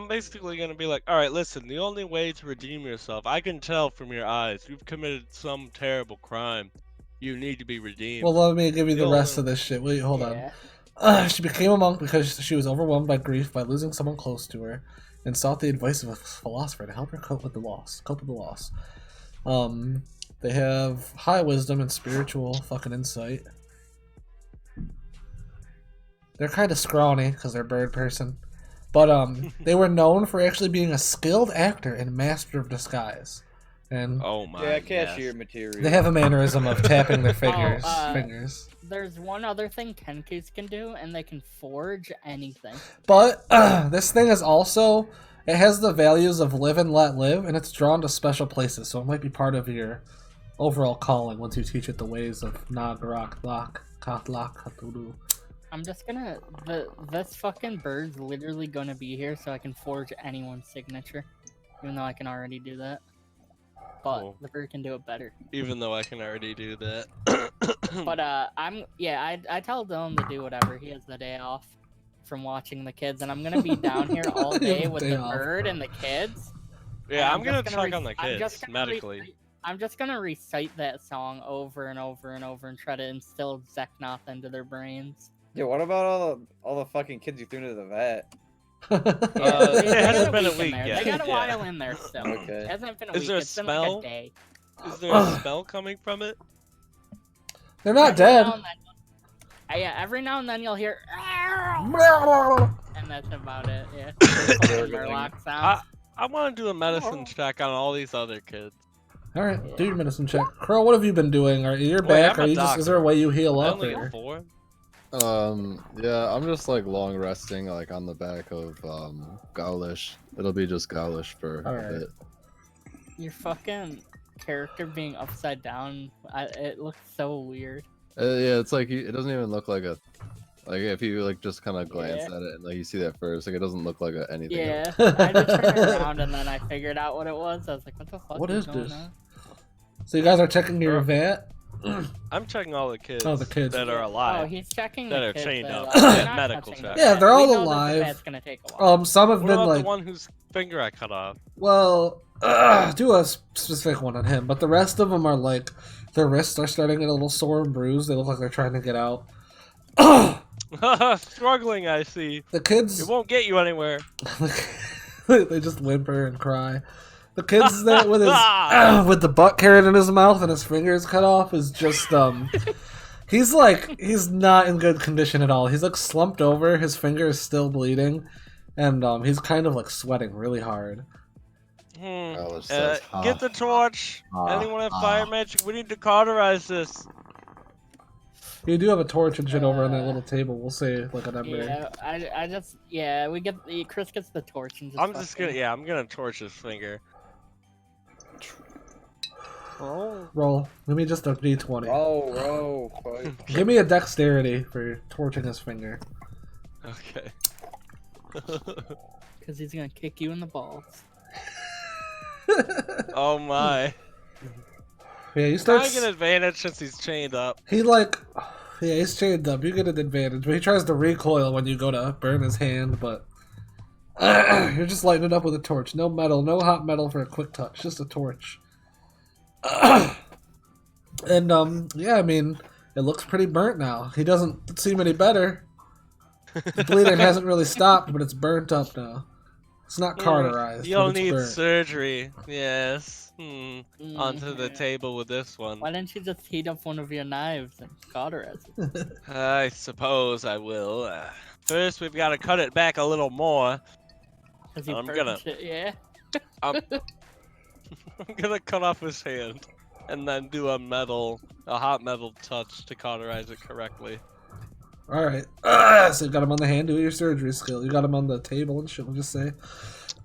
basically gonna be like, all right, listen. The only way to redeem yourself, I can tell from your eyes, you've committed some terrible crime. You need to be redeemed. well, let me give you the The rest only- of this shit. Wait, hold on. Yeah. She became a monk because she was overwhelmed by grief by losing someone close to her, and sought the advice of a philosopher to help her cope with the loss. They have high wisdom and spiritual fucking insight. They're kind of scrawny because they're bird person, but they were known for actually being a skilled actor and master of disguise, and Oh my. Yeah, cashier yes. material. they have a mannerism of tapping their fingers. There's one other thing Kenkus can do, and they can forge anything. But this thing is also, it has the values of live and let live, and it's drawn to special places, so it might be part of your overall calling once you teach it the ways of Nagrak, Lak, Katlak, Katulu. I'm just gonna this fucking bird's literally gonna be here, so I can forge anyone's signature, even though I can already do that. But Cool. the bird can do it better. Even though I can already do that. But I tell Dylan to do whatever. He has the day off from watching the kids, and I'm gonna be down here all day with Day the off. bird and the kids. Yeah, And I'm gonna just check on the I'm just kids gonna medically. I'm just gonna recite that song over and over and over and try to instill Zeknoth into their brains. Yeah, what about all the fucking kids you threw into the vat? It They hasn't got been a in week there. yet. They got a Yeah. while in there still. Okay. It hasn't been a Is week. there a It's been spell? like a day. Is there a spell coming from it? They're not Every dead. now and then- yeah, every now and then you'll hear, and that's about it. Yeah. Murloc sounds. I want to do a medicine check on all these other kids. All right, do your medicine check. Crow, what have you been doing? Are you Wait, back? I'm Are a you just? Is doctor. there a way you heal I up? only Or? get 4. Yeah, I'm just like long resting, like on the back of Gaulish. It'll be just Gaulish for a Alright. bit. Your fucking character being upside down, it looks so weird. Yeah, it's like it doesn't even look like a. Like if you like just kind of glance Yeah. at it and like you see that first, like it doesn't look like anything. Yeah, I just turned around and then I figured out what it was. I was like, what the fuck What is going this? on? So you guys are checking your vat? I'm checking all the kids. Oh, the kids. that are Oh, alive. he's checking that the are kids chained that up. are alive. Yeah, We're not medical touching the check. Yeah, vet. they're all We know that alive. The vet's gonna take a while. Some have What been about like, the one whose finger I cut off? well, do a specific one on him, but the rest of them are like, their wrists are starting to get a little sore and bruised. They look like they're trying to get out. Struggling, I see. The kids, It won't get you anywhere. they just whimper and cry. The kid's there with his with the butt carrot in his mouth and his fingers cut off is just he's not in good condition at all. He's like slumped over, his finger is still bleeding, and he's kind of like sweating really hard. Gaulish says, Get the torch. Anyone have fire magic? We need to cauterize this. You do have a torch and shit over on that little table. We'll say like an ember. Yeah, we get Chris gets the torch and just. I'm just gonna, I'm gonna torch his finger. Roll. Give me just a d20. Roll, fight. Give me a dexterity for torching his finger. Okay. Because he's gonna kick you in the balls. Oh my. Yeah, you start. I get an advantage since he's chained up. He like, yeah, he's chained up. You get an advantage, but he tries to recoil when you go to burn his hand. But you're just lighting it up with a torch. No metal, no hot metal for a quick touch. Just a torch. And yeah, I mean, it looks pretty burnt now. He doesn't seem any better. The bleeding hasn't really stopped, but it's burnt up now. It's not cauterized. You'll but it's need burnt. surgery. Yes. Onto the Yeah. table with this one. Why didn't you just heat up one of your knives and cauterize it? I suppose I will. First, we've got to cut it back a little more. 'Cause you I'm burnt gonna- it, yeah. I'm gonna cut off his hand and then do a hot metal touch to cauterize it correctly. All right. So you got him on the hand. Do your surgery skill. You got him on the table and shit. We'll just say.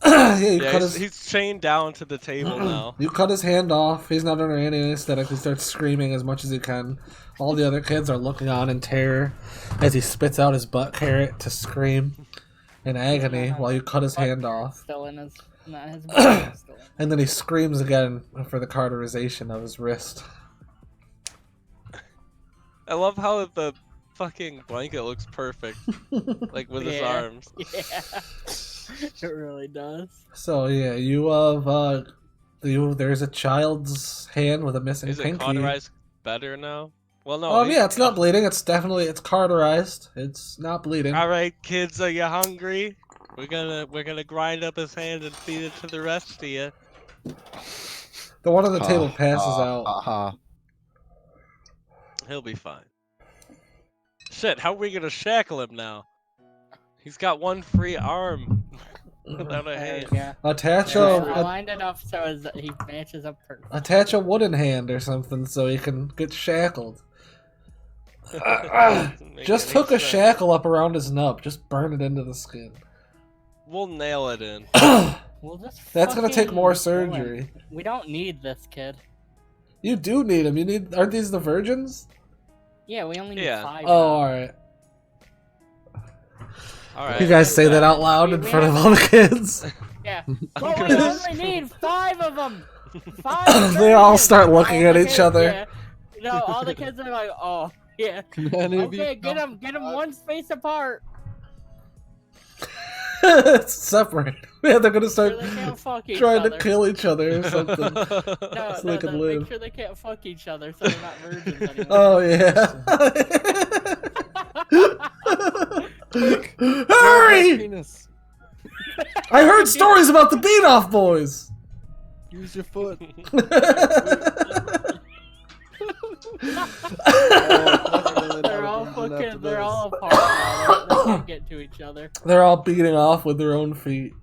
Yeah, you Yeah, cut he's chained down to the table now. You cut his hand off. He's not under any anesthetic. He starts screaming as much as he can. All the other kids are looking on in terror as he spits out his butt carrot to scream. in agony No. while you cut his Fuck, hand off. Still in his, not his body, still in And then he screams again for the cauterization of his wrist. I love how the fucking blanket looks perfect, like with his Yeah. arms. Yeah. It really does. So yeah, you have there's a child's hand with a missing Is it pinky. cauterized better now? Well, no. Yeah, it's not bleeding. It's cauterized. It's not bleeding. All right, kids, are you hungry? We're gonna grind up his hand and feed it to the rest of you. The one on the table passes out. He'll be fine. Shit, how are we gonna shackle him now? He's got one free arm without a There hand. we go. Attach I lined it up so he matches up perfect. attach a wooden hand or something so he can get shackled. Doesn't make Just any hook a sense. shackle up around his nub. Just burn it into the skin. We'll nail it in. We'll just That's gonna take more fucking kill him. surgery. We don't need this kid. You do need him. Aren't these the virgins? Yeah, we only need Yeah. 5. Oh, alright. All right. You guys say that out loud in front of all the kids. Yeah. I'm But we gonna- only need 5 of them. 5 They all virgins. start looking All at the each kids- other. Yeah. No, all the kids are like, oh, yeah. Can any of you Okay, get them one space apart. Separate. Yeah, they're gonna So start they can't fuck each trying other. to kill each other or something. No, so they can live. make sure they can't fuck each other so they're not virgins anymore. Oh yeah. Hurry! Penis. I heard stories about the Beat Off Boys. Use your foot. They're all apart now. They can't get to each other. They're all beating off with their own feet.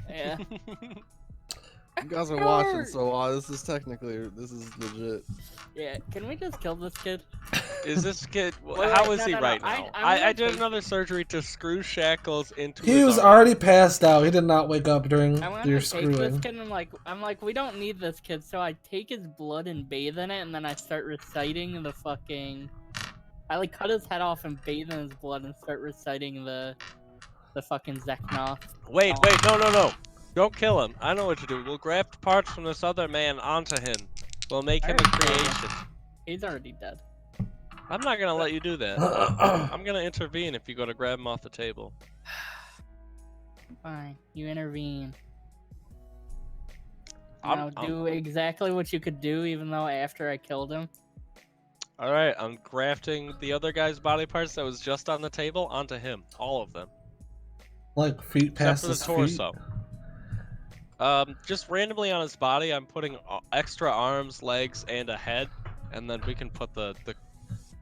Yeah. You guys are watching, so this is legit. Yeah. Can we just kill this kid? Is this kid? Wait, How wait, is he no, right I- now? I'm I gonna did take- another surgery to screw shackles into. He his was arm. already passed out. He did not wake up during I'm gonna your take screwing. this kid and I'm like, we don't need this kid. So I take his blood and bathe in it, and then I start reciting the fucking. I like cut his head off and bathe in his blood and start reciting the fucking Zeknoth. Wait, no. Don't kill him. I know what to do. We'll graft parts from this other man onto him. We'll make him a Alright. creation. He's already dead. I'm not gonna let you do that. I'm gonna intervene if you go to grab him off the table. Fine, you intervene. I'm- Now do exactly what you could do, even though after I killed him. Alright, I'm grafting the other guy's body parts that was just on the table onto him. All of them. Like feet Except past for the his torso. feet. Just randomly on his body, I'm putting extra arms, legs, and a head. And then we can put the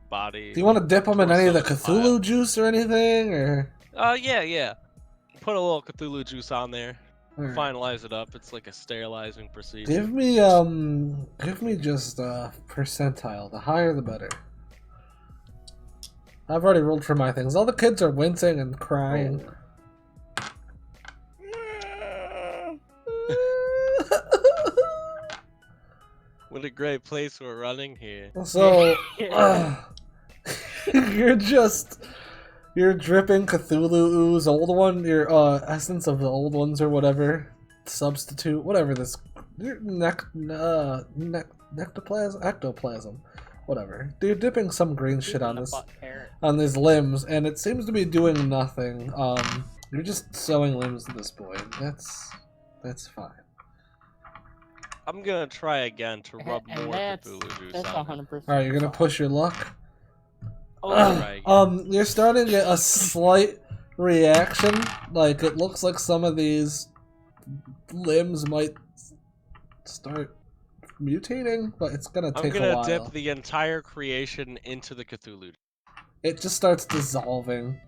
body... Do you want to dip him in any of the torso Cthulhu pile. juice or anything, or? Yeah. Put a little Cthulhu juice on there. Alright. Finalize it up. It's like a sterilizing procedure. Give me just percentile. The higher the better. I've already rolled for my things. All the kids are wincing and crying. What a great place we're running here. So, you're dripping Cthulhu ooze, old one, your essence of the old ones or whatever, substitute, whatever this, ectoplasm, whatever. You're dipping some green shit on this, on these limbs, and it seems to be doing nothing. You're just sewing limbs to this boy. That's fine. I'm gonna try again to rub And more that's Cthulhu juice That's on it. 100%. Alright, you're gonna push your luck. Right. You're starting to get a slight reaction. Like, it looks like some of these limbs might start mutating, but it's gonna I'm take a gonna while. dip the entire creation into the Cthulhu. It just starts dissolving.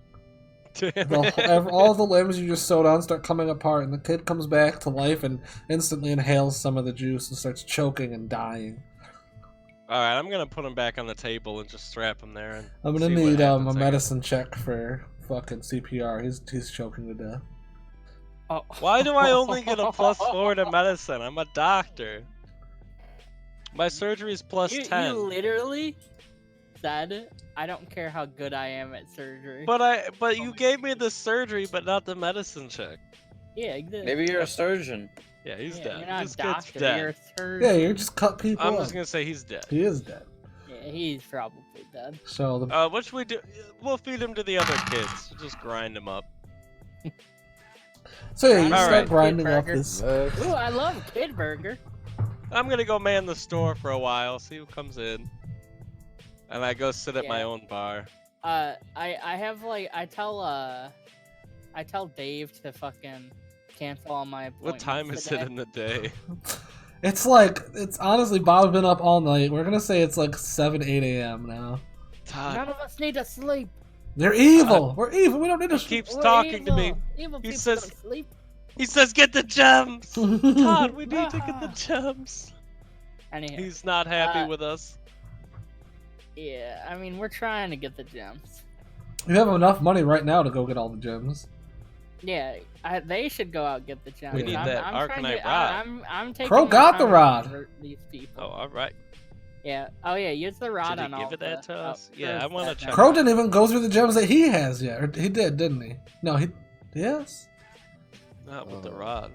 All the limbs you just sewed on start coming apart, and the kid comes back to life and instantly inhales some of the juice and starts choking and dying. Alright, I'm gonna put him back on the table and just strap him there. And I'm gonna see what need a happens, I guess. medicine check for fucking CPR. He's choking to death. Oh. Why do I only get a +4 to medicine? I'm a doctor. My surgery's +10. You literally said, I don't care how good I am at surgery. But you gave me the surgery, but not the medicine check. Yeah, exactly. Maybe you're a surgeon. Yeah, he's Yeah, dead. you're not This a kid's doctor. dead. You're a surgeon. Yeah, you just cut people I'm up. just gonna say he's dead. He is dead. Yeah, he's probably dead. So the What should we do? We'll feed him to the other kids. We'll just grind him up. so yeah, you Alright. start grinding Kid up burger. this. Next. Ooh, I love Kid Burger. I'm gonna go man the store for a while, see who comes in, and I go sit at my Yeah. own bar. I have like I tell Dave to fucking cancel all my What appointments. time is it today. in the day? It's honestly Bob's been up all night. We're gonna say it's like 7, 8 a.m. now. Todd None of us need to sleep. They're evil. We're evil. We don't need to. keeps We're talking to me. evil. Evil He people says- don't sleep. He says, "Get the gems, Todd. We need to get the Ah. gems." Anyhow, He's not happy Uh, with us. yeah, I mean we're trying to get the gems. You have enough money right now to go get all the gems. Yeah, they should go out and get the gems. We need that I'm trying Arcanite to- rod. I'm taking. Crow my got the time rod. over These people. Oh, all right. Yeah. Oh yeah. Use the rod Did he on all give it the- that to oh, us? Yeah, I first wanna that check. now. Crow didn't even go through the gems that he has yet. Or he did, didn't he? No, he. Yes. Not with the rod.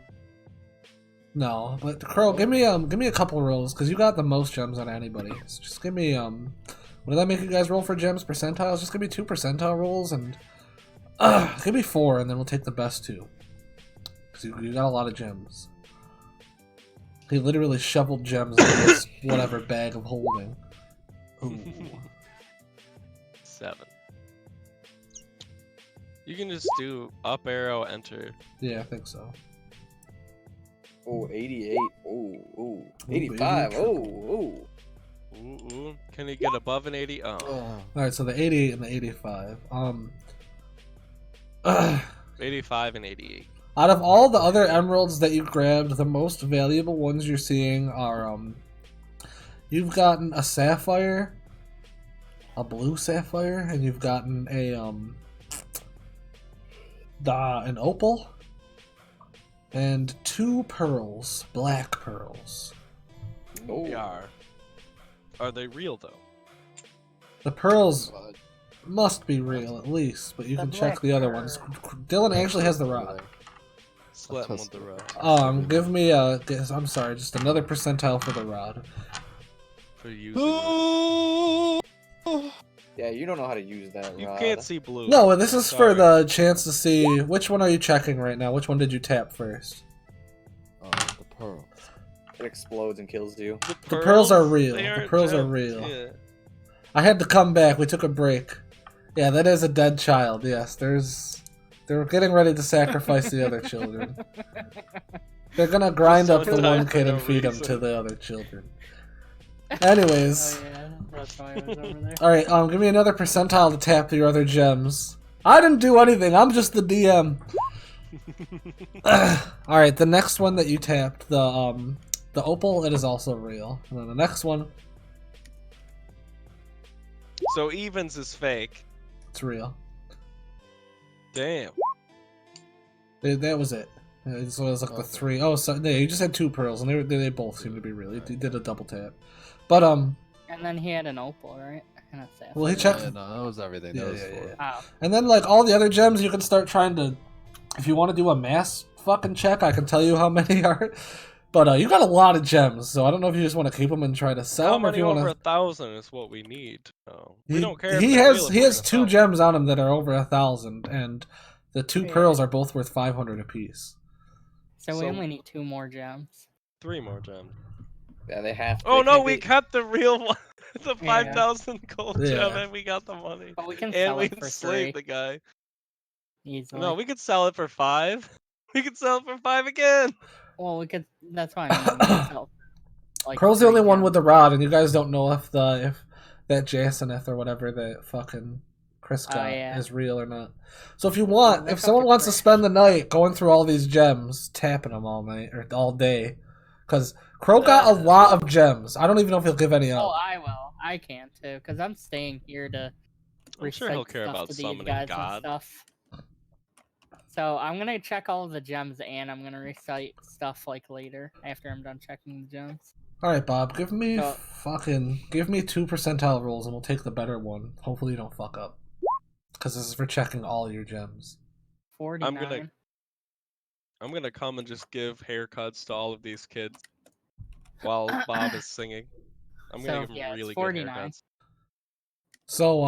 No, but Crow, give me a couple rolls because you got the most gems on anybody. So just give me what did that make you guys roll for gems percentiles? Just give me 2 percentile rolls and give me 4, and then we'll take the best 2. Because you got a lot of gems. He literally shoveled gems into this whatever bag of holding. Ooh. 7. You can just do up arrow, enter. Yeah, I think so. Oh, 88. Oh, Ooh, 85. baby. Oh. Ooh. Can he get above an 80? Oh, Oh, Alright, so the 88 and the 85. 85 and 88. Out of all the other emeralds that you grabbed, the most valuable ones you're seeing are you've gotten a sapphire, a blue sapphire, and you've gotten an opal, and 2 pearls, black pearls. Oh. They are. Are they real though? The pearls God. must be real at least, but you The can check black the other pearl. ones. Dylan actually has the rod. Sweat That's with the rod Give me I'm sorry, just another percentile for the rod. for using it. Yeah, you don't know how to use that You rod. can't see blue. No, this is for Sorry. the chance to see which one are you checking right now. Which one did you tap first? The pearl. It explodes and kills you. The pearls are real. they The aren't pearls are gems. real. Yeah. I had to come back. We took a break. Yeah, that is a dead child. Yes, they're getting ready to sacrifice the other children. They're gonna grind up the Just one for kid no and feed him reason. to the other children. Anyways, Oh yeah, that's why I was over there. all right. Give me another percentile to tap your other gems. I didn't do anything. I'm just the DM. All right, the next one that you tapped, the opal, it is also real. And then the next one, So evens is fake. it's real. Damn. That was it. So it was like the 3. Oh, so yeah, you just had 2 pearls, and they both seem to be real. You did a double tap, but And then he had an opal, right? And a sapphire. well, he checked. Yeah, no, that was everything. Yeah, that was yeah, for. yeah. Oh. And then like all the other gems, you can start trying to. If you want to do a mass fucking check, I can tell you how many are. But you got a lot of gems, so I don't know if you just want to keep them and try to sell How them, or if many you want over to. 1,000 is what we need. Oh, we don't care. He if they're has real if he we're has gonna 2 sell them. gems on him that are over 1,000, and the 2 Yeah. pearls are both worth 500 apiece. So we So- only need 2 more gems. 3 more gems. Yeah, they have to. Oh They no, can't we be- kept the real one. The Yeah. 5,000 gold gem, Yeah. and we got the money. But we can And sell we it for 3 enslaved the guy. easily. No, we could sell it for 5. We could sell it for 5 again. Well, we could. That's why I mean we can sell. Like Crow's the 3 only one gems. with the rod, and you guys don't know if that Jaceneth or whatever that fucking Chris Oh, got yeah. is real or not. So if you want, look if up someone the wants to Chris. spend the night going through all these gems, tapping them all night or all day, because Crow got a lot of gems. I don't even know if he'll give any Oh, out. I will. I can too, because I'm staying here to I'm sure he'll recite care stuff about to these summoning guys God. and stuff. So I'm gonna check all of the gems, and I'm gonna recite stuff like later after I'm done checking the gems. All right, Bob. Give me So- give me 2 percentile rolls, and we'll take the better one. Hopefully, you don't fuck up. Because this is for checking all your gems. 49. I'm gonna come and just give haircuts to all of these kids while Bob is singing. I'm gonna So, give them yeah, it's really good 49. haircuts. So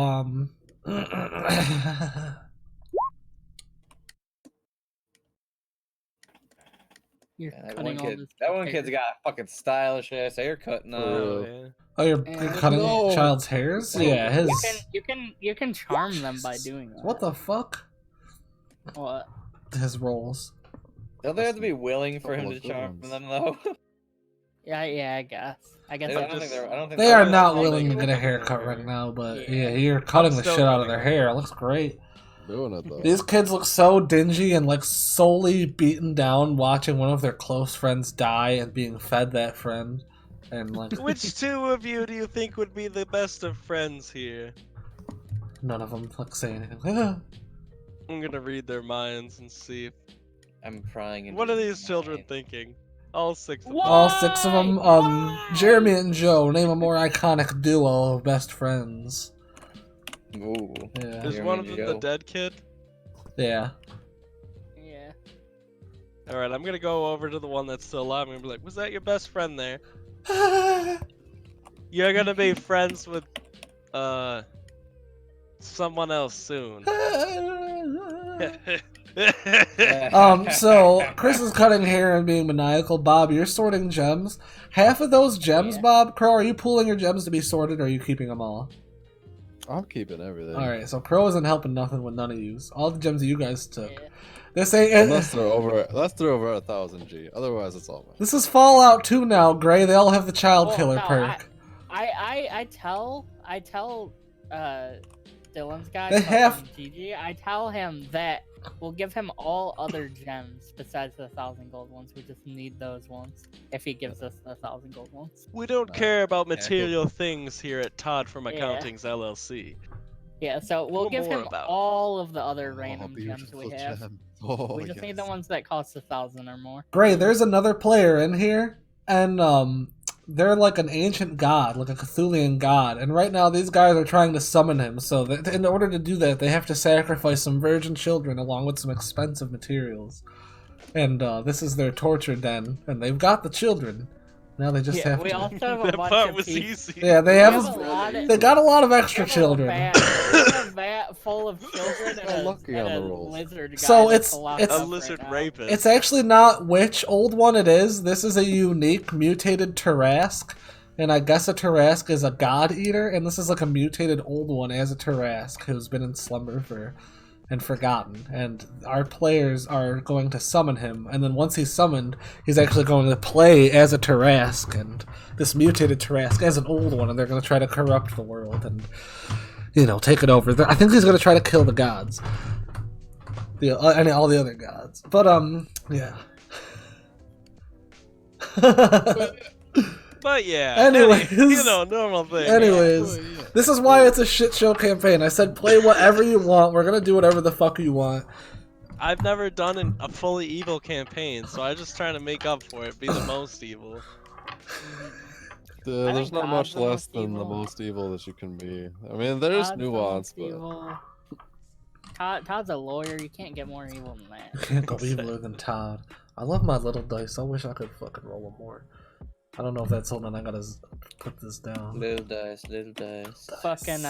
You're Yeah, that cutting one all kid. this. That one hair. kid got a fucking stylish ass haircut now. Oh real. yeah. oh, you're And- cutting No. child's hairs? Wait, Yeah, his. You can charm them by doing that. What the fuck? What? His rolls. Don't they have to be willing for him Couple to of good charm ones. them though? Yeah, I guess. I guess. I They're don't think just- they're. I don't think They they're are just not wanting willing to to get a cut their haircut hair. right now, but Yeah. yeah, you're cutting the still shit out of cutting their them. hair. It looks great. Doing it though. These kids look so dingy and like solely beaten down watching one of their close friends die and being fed that friend. And like Which two of you do you think would be the best of friends here? none of them like say anything. I'm gonna read their minds and see if... I'm crying. into What are the these children night. thinking? All 6 of them. All 6 of them. Why? Jeremy and Joe, name a more iconic duo of best friends. Ooh. Yeah. Is Jeremy one of them the Joe. dead kid? Yeah. Yeah. Alright, I'm gonna go over to the one that's still alive. I'm gonna be like, was that your best friend there? You're gonna be friends with, someone else soon. So Chris is cutting hair and being maniacal. Bob, you're sorting gems. Half of those gems, Yeah. Bob, Crow, are you pooling your gems to be sorted or are you keeping them all? I'm keeping everything. Alright, so Crow isn't helping nothing with none of yous. All the gems that you guys took. Yeah. This ain't Unless they're over 1,000 G. Otherwise, it's all mine. This is Fallout 2 now, Gray. They all have the child Well, killer no, perk. I tell Dylan's guy, They have- fucking Gigi, I tell him that we'll give him all other gems besides the 1,000 gold ones. We just need those ones if he gives us the 1,000 gold ones. We don't care about Yeah, material things here at Todd from Yeah. Accountings LLC. Yeah, so we'll Little give more him about it. all of the other Oh, random gems we beautiful have. gem. Oh, We just need the yes. ones that cost 1,000 or more. Gray, there's another player in here, and they're like an ancient god, like a Cthulhian god. And right now, these guys are trying to summon him. So that in order to do that, they have to sacrifice some virgin children along with some expensive materials. And this is their torture den, and they've got the children. Now they just Yeah, have we to. also have a That bunch part of was people. easy. Yeah, they We have. have a lot of- They got a lot of We extra have children. We have a vat full of children and Lucky and on a the rolls. lizard guy So that's it's- locked it's- up A right lizard now. rapist. It's actually not which old one it is. This is a unique mutated Tarrasque. And I guess a Tarrasque is a god eater, and this is like a mutated old one as a Tarrasque who's been in slumber and forgotten. And our players are going to summon him, and then once he's summoned, he's actually going to play as a Tarrasque, and this mutated Tarrasque as an old one, and they're going to try to corrupt the world and, take it over. I think he's going to try to kill the gods. All the other gods. But, yeah. But yeah. Anyways. Normal thing. Anyways, this is why it's a shit show campaign. I said play whatever you want. We're going to do whatever the fuck you want. I've never done a fully evil campaign, so I'm just trying to make up for it, be the most evil. There's think not God's much the less most than the evil. most evil that you can be. I mean, there's Todd's the nuance, most but evil. Todd's a lawyer. You can't get more evil than that. You can't go eviler than Todd. I love my little dice. I wish I could fucking roll them more. I don't know if that's holding. I gotta put this down. Little dice, little dice. Fucking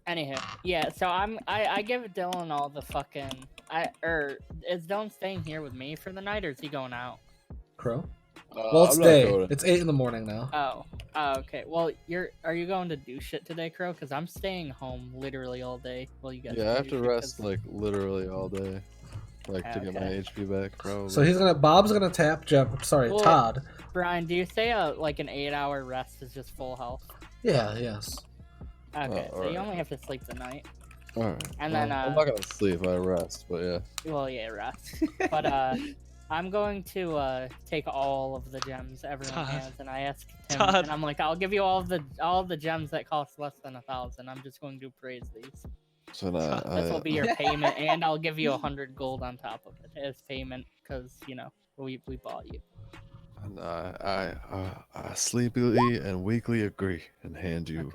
Anywho, yeah. So I give Dylan all the fucking. Is Dylan staying here with me for the night, or is he going out? Crow? Well, it's I'm not day. going. It's 8 in the morning now. Oh, okay. Well, are you going to do shit today, Crow? Because I'm staying home literally all day. Well, you guys. Yeah, I have do to shit, rest 'cause- like literally all day, like to get my Okay. HP back. Probably. So Bob's gonna tap Well- Todd. Brian, do you say like an 8-hour rest is just full health? Yeah, yes. Okay, Oh, so you alright. only have to sleep the night. All right. And then, I'm not gonna sleep. I rest, but yeah. Well, yeah, rest. But I'm going to take all of the gems everyone Todd. has, and I asked him, Todd. and I'm like, I'll give you all the gems that cost less than 1,000. I'm just going to praise these. So This will be your payment, and I'll give you 100 gold on top of it as payment, because we bought you. And I sleepily and weakly agree and hand you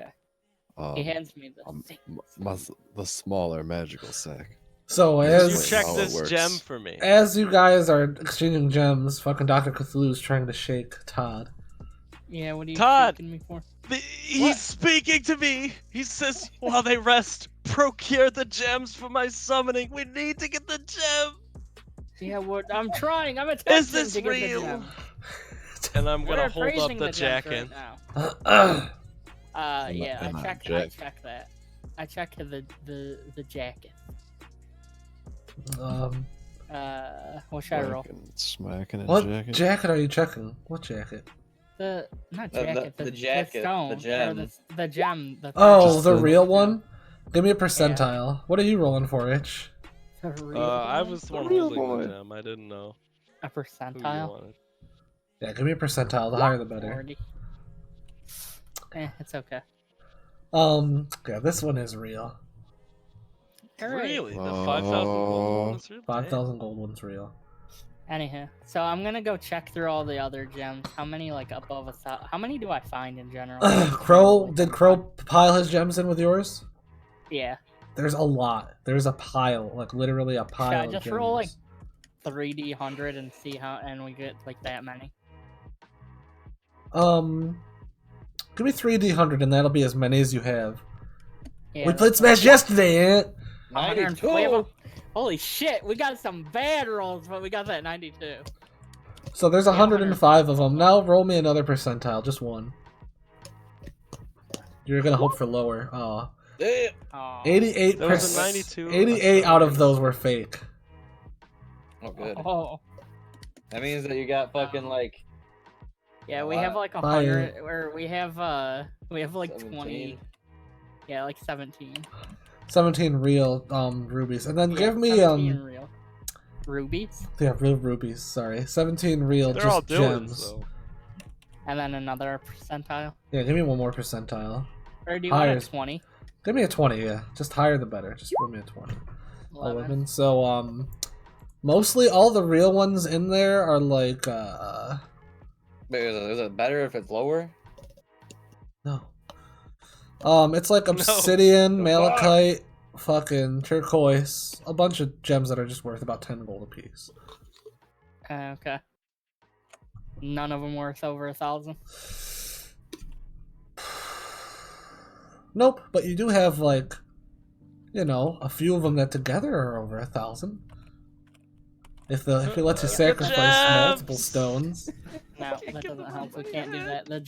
Okay. He hands me the thing. the smaller magical sack. So Can you as check how it this works. gem for me? as you guys are exchanging gems, fucking Dr. Cthulhu's trying to shake Todd. Yeah, what are you Todd! shaking me for? He's speaking to me. He says, while they rest, procure the gems for my summoning. We need to get the gem. Yeah, what? I'm trying. I'm attempting this to get the real? gem. And I'm We're gonna hold up appraising the gems jacket. right now. I'm Yeah, I not checked that. I checked the jacket. What should I roll? Smacking a What jacket. jacket are you checking? What jacket? Not The- jacket. the The jacket, stone. the Or gem. the gem. The Oh, Just the the- real one? Give me a percentile. What are you rolling for, Itch? The real I one? was the one real holding one. the gem. I didn't know A who you percentile. wanted. Yeah, give me a percentile. The higher the better. 40. It's okay. Yeah, this one is real. Alright. Really? The 5,000 gold one is real? 5,000 gold one's real. Anyhow, so I'm gonna go check through all the other gems. How many like above 1,000? How many do I find in general? Did Crow pile his gems in with yours? Yeah. There's a lot. There's a pile, like literally a pile. Should I of just gems. roll like 3D100 and see how, and we get like that many? Give me 3D100 and that'll be as many as you have. Yeah, We that's played Smash yesterday, Ant. 92. Holy shit, we got some bad rolls, but we got that 92. So there's Yeah, 105 of them. Now roll me another percentile, just one. You're gonna hope for lower. Oh. Damn. Aw. 88 There was a 92. 88 out of those were fake. Oh, good. Oh. That means that you got fucking like Yeah, we Wow. have like 100, or we have like 20. 17. Yeah, like 17. 17 real rubies. And then Yeah, give me 17 real rubies, real rubies, sorry. 17 real They're just all doing gems. so. and then another percentile. Yeah, give me one more percentile. Or do you want Higher. a 20? Give me a 20, yeah. Just higher the better. Just roll me a 20. 11. So mostly all the real ones in there are like Wait, is it better if it's lower? no. It's like No. obsidian, The malachite, fucking turquoise, a bunch of gems that are just worth about 10 gold apiece. Okay. None of them worth over 1,000. Nope, but you do have like, you know, a few of them that together are over 1,000. If it lets you sacrifice multiple Gems! stones. No, that doesn't help. We can't do that. The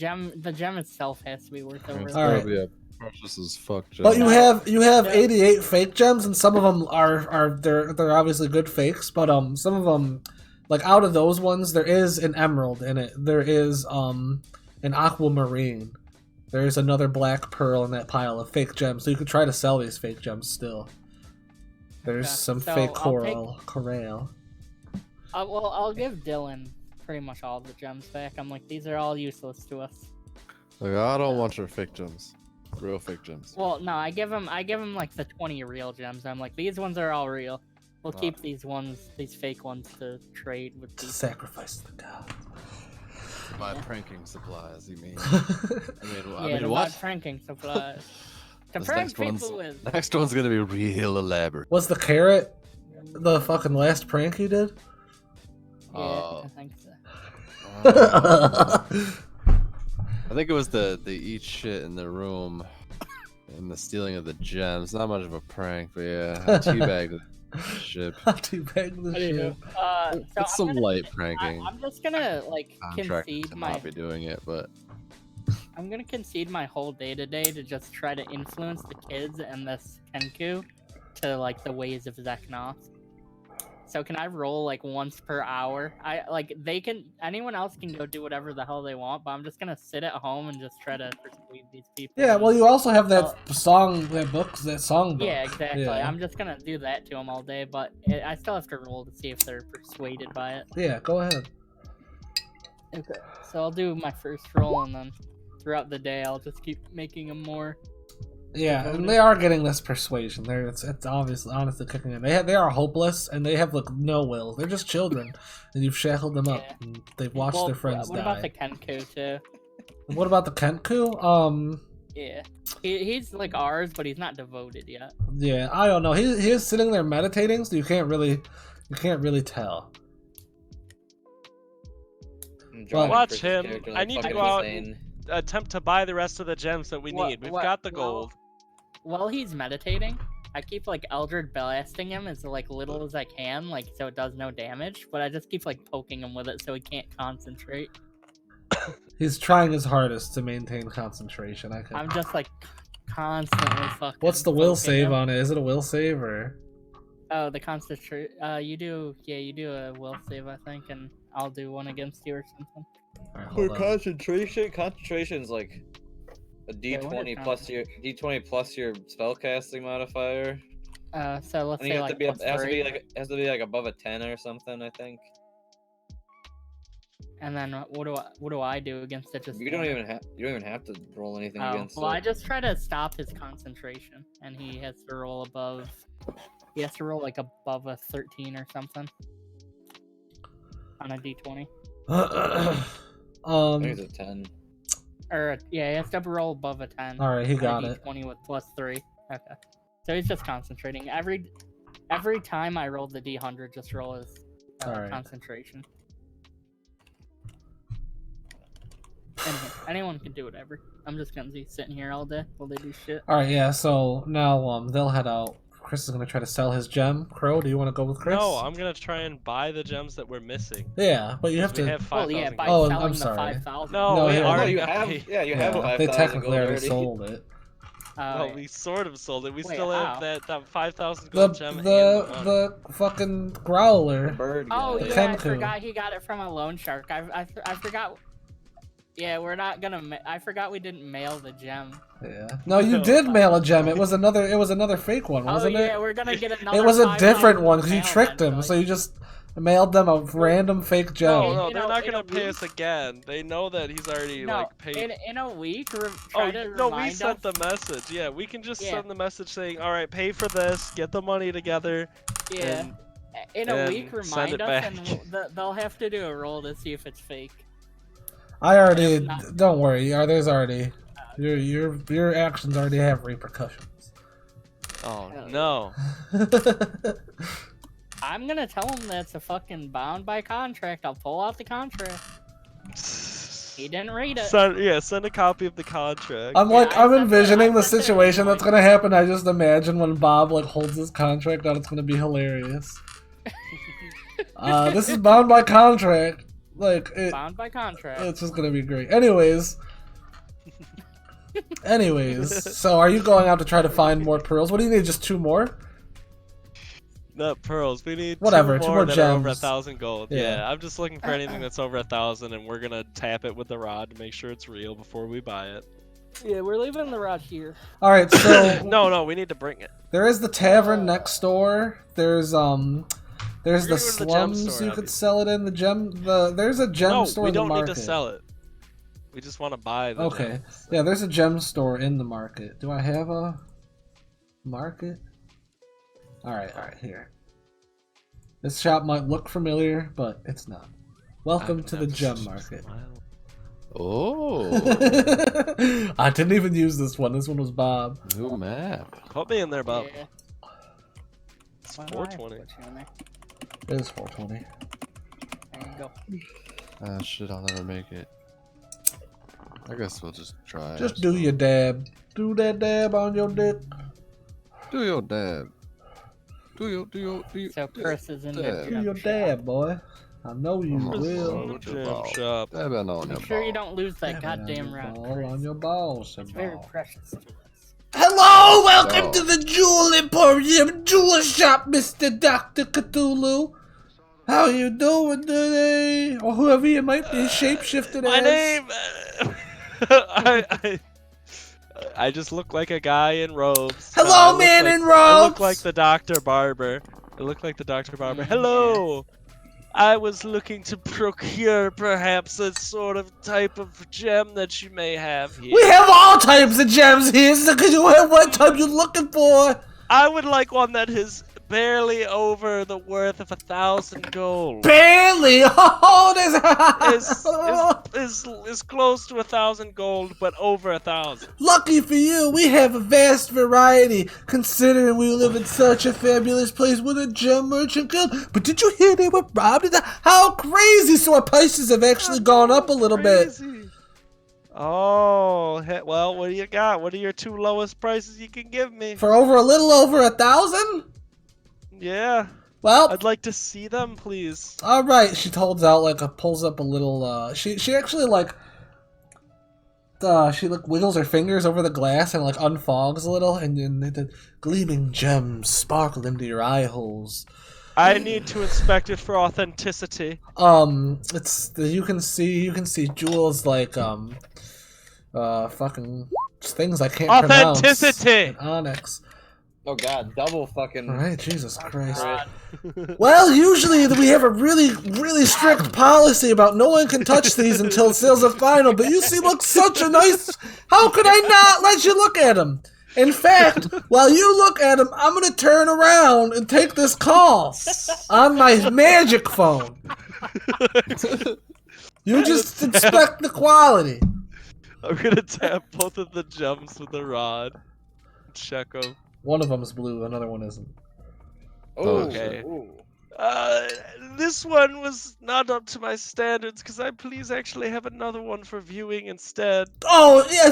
gem itself has to be worth over. It's All right. gotta be a precious as fuck gem. But you have Yeah. 88 fake gems, and some of them they're obviously good fakes. But some of them, like out of those ones, there is an emerald in it. There is an aquamarine. There is another black pearl in that pile of fake gems. So you could try to sell these fake gems still. There's Okay, some so fake I'll take- coral. Well, I'll give Dylan pretty much all the gems back. I'm like, these are all useless to us. Like, I don't want your fake gems. Real fake gems. Well, no, I give him like the 20 real gems. I'm like, these ones are all real. We'll keep these fake ones to trade with To these. sacrifice the gods. My pranking supplies, you mean? Yeah, to buy pranking supplies. To This prank next one's- people with. Next one's gonna be real elaborate. Was the carrot the fucking last prank you did? Yeah, I think so. I think it was the eat shit in the room and the stealing of the gems. Not much of a prank, but yeah, I teabagged the ship. Too bad the shit. So It's some I'm gonna- light pranking. I'm just gonna like Contract concede to my. not be doing it, but I'm gonna concede my whole day today to just try to influence the kids and this Kenku to like the ways of Zeknoth. So can I roll like once per hour? Anyone else can go do whatever the hell they want, but I'm just gonna sit at home and just try to persuade these people. Yeah, well, you also have that song book. Yeah, exactly. Yeah. I'm just gonna do that to them all day, but I still have to roll to see if they're persuaded by it. Yeah, go ahead. Okay. So I'll do my first roll, and then throughout the day, I'll just keep making them more Yeah, devoted. and they are getting this persuasion. It's obviously honestly kicking in. They are hopeless and they have like no will. They're just children, and you've shackled them up. Yeah. And they've watched their friends what die. about the Kenku too? What about the Kenku? Yeah, he's like ours, but he's not devoted yet. Yeah, I don't know. He is sitting there meditating, so you can't really tell. Drawing Watch Chris's him. character, I need to fucking go out insane. Attempt to buy the rest of the gems that we need. We've got the gold. While he's meditating, I keep like Eldred blasting him as like little as I can, like so it does no damage. But I just keep like poking him with it so he can't concentrate. He's trying his hardest to maintain concentration. I'm just like constantly fucking. What's the will poking save him. on it? Is it a will save or? Oh, the concentration. You do a will save, I think, and I'll do one against you or something. Alright, For hold on. concentration, concentration's like a Yeah, what D20 is plus your spellcasting modifier. So let's I think say it like has to +3, be like above a 10 or something. I think. and then what do I do against it? Just You don't even have to roll anything Oh, against well, it. I just try to stop his concentration, and he has to roll above. He has to roll like above a 13 or something on a D20. I think it's a 10. Or yeah, he has to roll above a 10. All right, he on a got it. D20 with +3. Okay, so he's just concentrating. Every time I roll the D100, just roll his Alright. concentration. Anyone can do whatever. I'm just gonna be sitting here all day while they do shit. All right, yeah. So now they'll head out. Chris is gonna try to sell his gem. Crow, do you want to go with Chris? No, I'm gonna try and buy the gems that we're missing. Yeah, but you have We to. have Well, 5,000 yeah, by gold. Oh, I'm selling the sorry. 5,000. No, No, we yeah. already you have. Yeah, you have. Yeah, 5,000 they technically gold already sold it. Well, we sort of sold it. We Wait, still how? have that 5,000 The gold gem and the money. the fucking growler. The bird. Oh guy. The yeah, I Kenku. forgot he got it from a loan shark. I forgot. Yeah, we're not gonna. I forgot we didn't mail the gem. Yeah. No, you did mail a gem. It was another fake one, wasn't oh yeah, it? we're gonna get another. It was a 5,000 different one because you mail tricked then, him. so, So you just mailed them a random fake gem. No, In- no, in they're a- not in gonna a pay week? us again. They know that he's already no, like paid. in a week. Oh Try to no, we remind sent us. the message. Yeah, we can just Yeah. send the message saying, "All right, pay for this, get the money together." Yeah. and- In a and week, send remind it us, back. and they'll have to do a roll to see if it's fake. I already. Not- Don't worry. There's already. Your actions already have repercussions. Oh Hell no. I'm gonna tell him that's a fucking bound by contract. I'll pull out the contract. He didn't read it. Send a copy of the contract. I'm Yeah, like I I'm sent it- envisioning I the sent it situation that's anyway. gonna happen. I just imagine when Bob like holds his contract out, it's gonna be hilarious. This is bound by contract. Like Bound by contract. it's just gonna be great. Anyways, so are you going out to try to find more pearls? What do you need? Just 2 more? Not pearls. We need Whatever, 2 2 more more that are over gems. 1,000 gold. Yeah. Yeah, I'm just looking for anything that's over 1,000, and we're gonna tap it with the rod to make sure it's real before we buy it. Yeah, we're leaving the rod here. All right, so No, we need to bring it. there is the tavern next door. There's the We're gonna go to the gem slums store, you Abby. could sell it in. There's a gem No, store we in the don't need market. to sell it. We just want to buy the Okay. gems. Yeah, there's a gem store in the market. Do I have a market? Alright, here. This shop might look familiar, but it's not. Welcome I've to the never gem seen market. smile. Oh, I didn't even use this one. This one was Bob. new map. Put me in there, Bob. Yeah. It's Why do I have to 420. put you in there? It is 420. There you go. Ah, shit, I'll never make it. I guess we'll just try. Just do your dab. Do that dab on your dick. Do your dab. Do your. So Chris is in Dab. the Do gem your shop. dab, boy. I know you I'm a will. son with your Gem ball. shop. Dab it on your Make sure you ball. don't lose that Dab it on goddamn your round, ball, Chris. on your balls. It's very ball. precious to us. Hello, welcome Oh. to the Jewel Emporium Jewel Shop, Mr. Dr. Cthulhu. How you doing today? Or whoever you might be shapeshifted My as. name. I just look like a guy in robes. Hello, I look man like- in I look robes. like the Dr. Barber. I look like the Dr. Barber. Hello. I was looking to procure perhaps a sort of type of gem that you may have here. We have all types of gems here, so could you have what type you're looking for? I would like one that is barely over the worth of 1,000 gold. Barely! Oh, Is close to 1,000 gold, but over 1,000. Lucky for you, we have a vast variety, considering we live in such a fabulous place with a gem merchant guild. But did you hear they were robbed? How crazy! So our prices have actually gone up a little bit. Oh, well, what do you got? What are your 2 lowest prices you can give me? For a little over 1,000? Yeah. Well, I'd like to see them, please. all right. She holds out pulls up a little. She actually she wiggles her fingers over the glass and unfogs a little, and then the gleaming gems sparkle into your eye holes. I need to inspect it for authenticity. You can see jewels fucking things I can't pronounce. Authenticity. Onyx. Oh god, double fucking. All right, Jesus Christ. Well, usually we have a really, really strict policy about no one can touch these until sales are final, but you seem like such a nice... How could I not let you look at them? In fact, while you look at them, I'm going to turn around and take this call on my magic phone. You just inspect the quality. I'm gonna tap both of the gems with the rod. Check them. One of them's blue, another one isn't. Oh, Okay. ooh. This one was not up to my standards. Cause I please actually have another one for viewing instead? Oh yeah,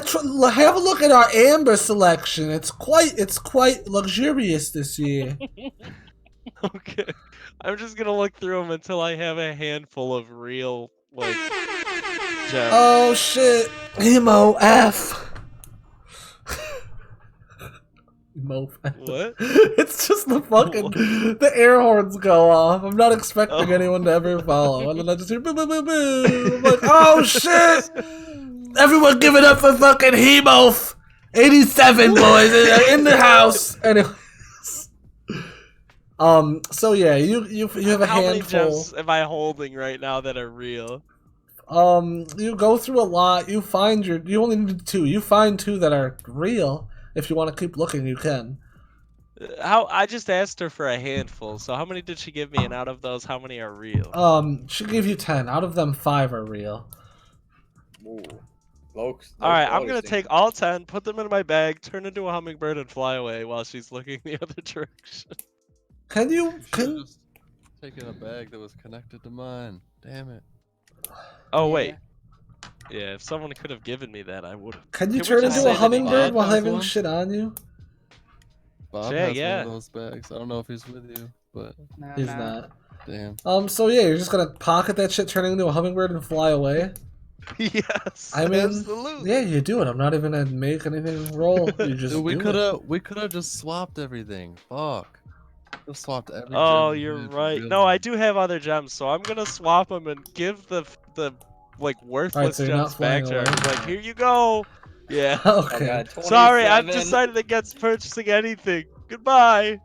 have a look at our amber selection. It's quite luxurious this year. Okay. I'm just gonna look through them until I have a handful of real gems. Oh shit, Emo F. Emo F. What? It's just the air horns go off. I'm not expecting anyone to ever follow, and then I just hear boo boo boo boo. I'm like, oh shit! Everyone give it up for fucking Hemof! 87 boys in the house. Anyways, so yeah, you have a How many handful. gems am I holding right now that are real? You go through a lot. You only need 2. You find 2 that are real. If you want to keep looking, you can. I just asked her for a handful. So how many did she give me? And out of those, how many are real? She gave you 10. Out of them, 5 are real. Ooh. All right, I'm gonna take all 10, put them in my bag, turn into a hummingbird, and fly away while she's looking the other direction. Can you? Should've just taken a bag that was connected to mine. Damn it. Oh wait. Yeah, if someone could have given me that, I would have. Can you Can we turn just into say a that hummingbird Bob while has having one? shit on you? Bob Yeah, has yeah. one of those bags. I don't know if he's with you, but No, He's no. damn. not. So yeah, you're just gonna pocket that shit, turning into a hummingbird, and fly away. Yes. I mean, absolutely. yeah, you do it. I'm not even gonna make anything roll. You just Dude, we do it. could have just swapped everything. Fuck. Just swapped every Oh, gem we you're did for right. real. No, I do have other gems, so I'm gonna swap them and give the worthless so you're not gems back flying to her. away? Just like, here you go. Yeah. Oh Okay. god, Sorry, I've 27. decided against purchasing anything. Goodbye.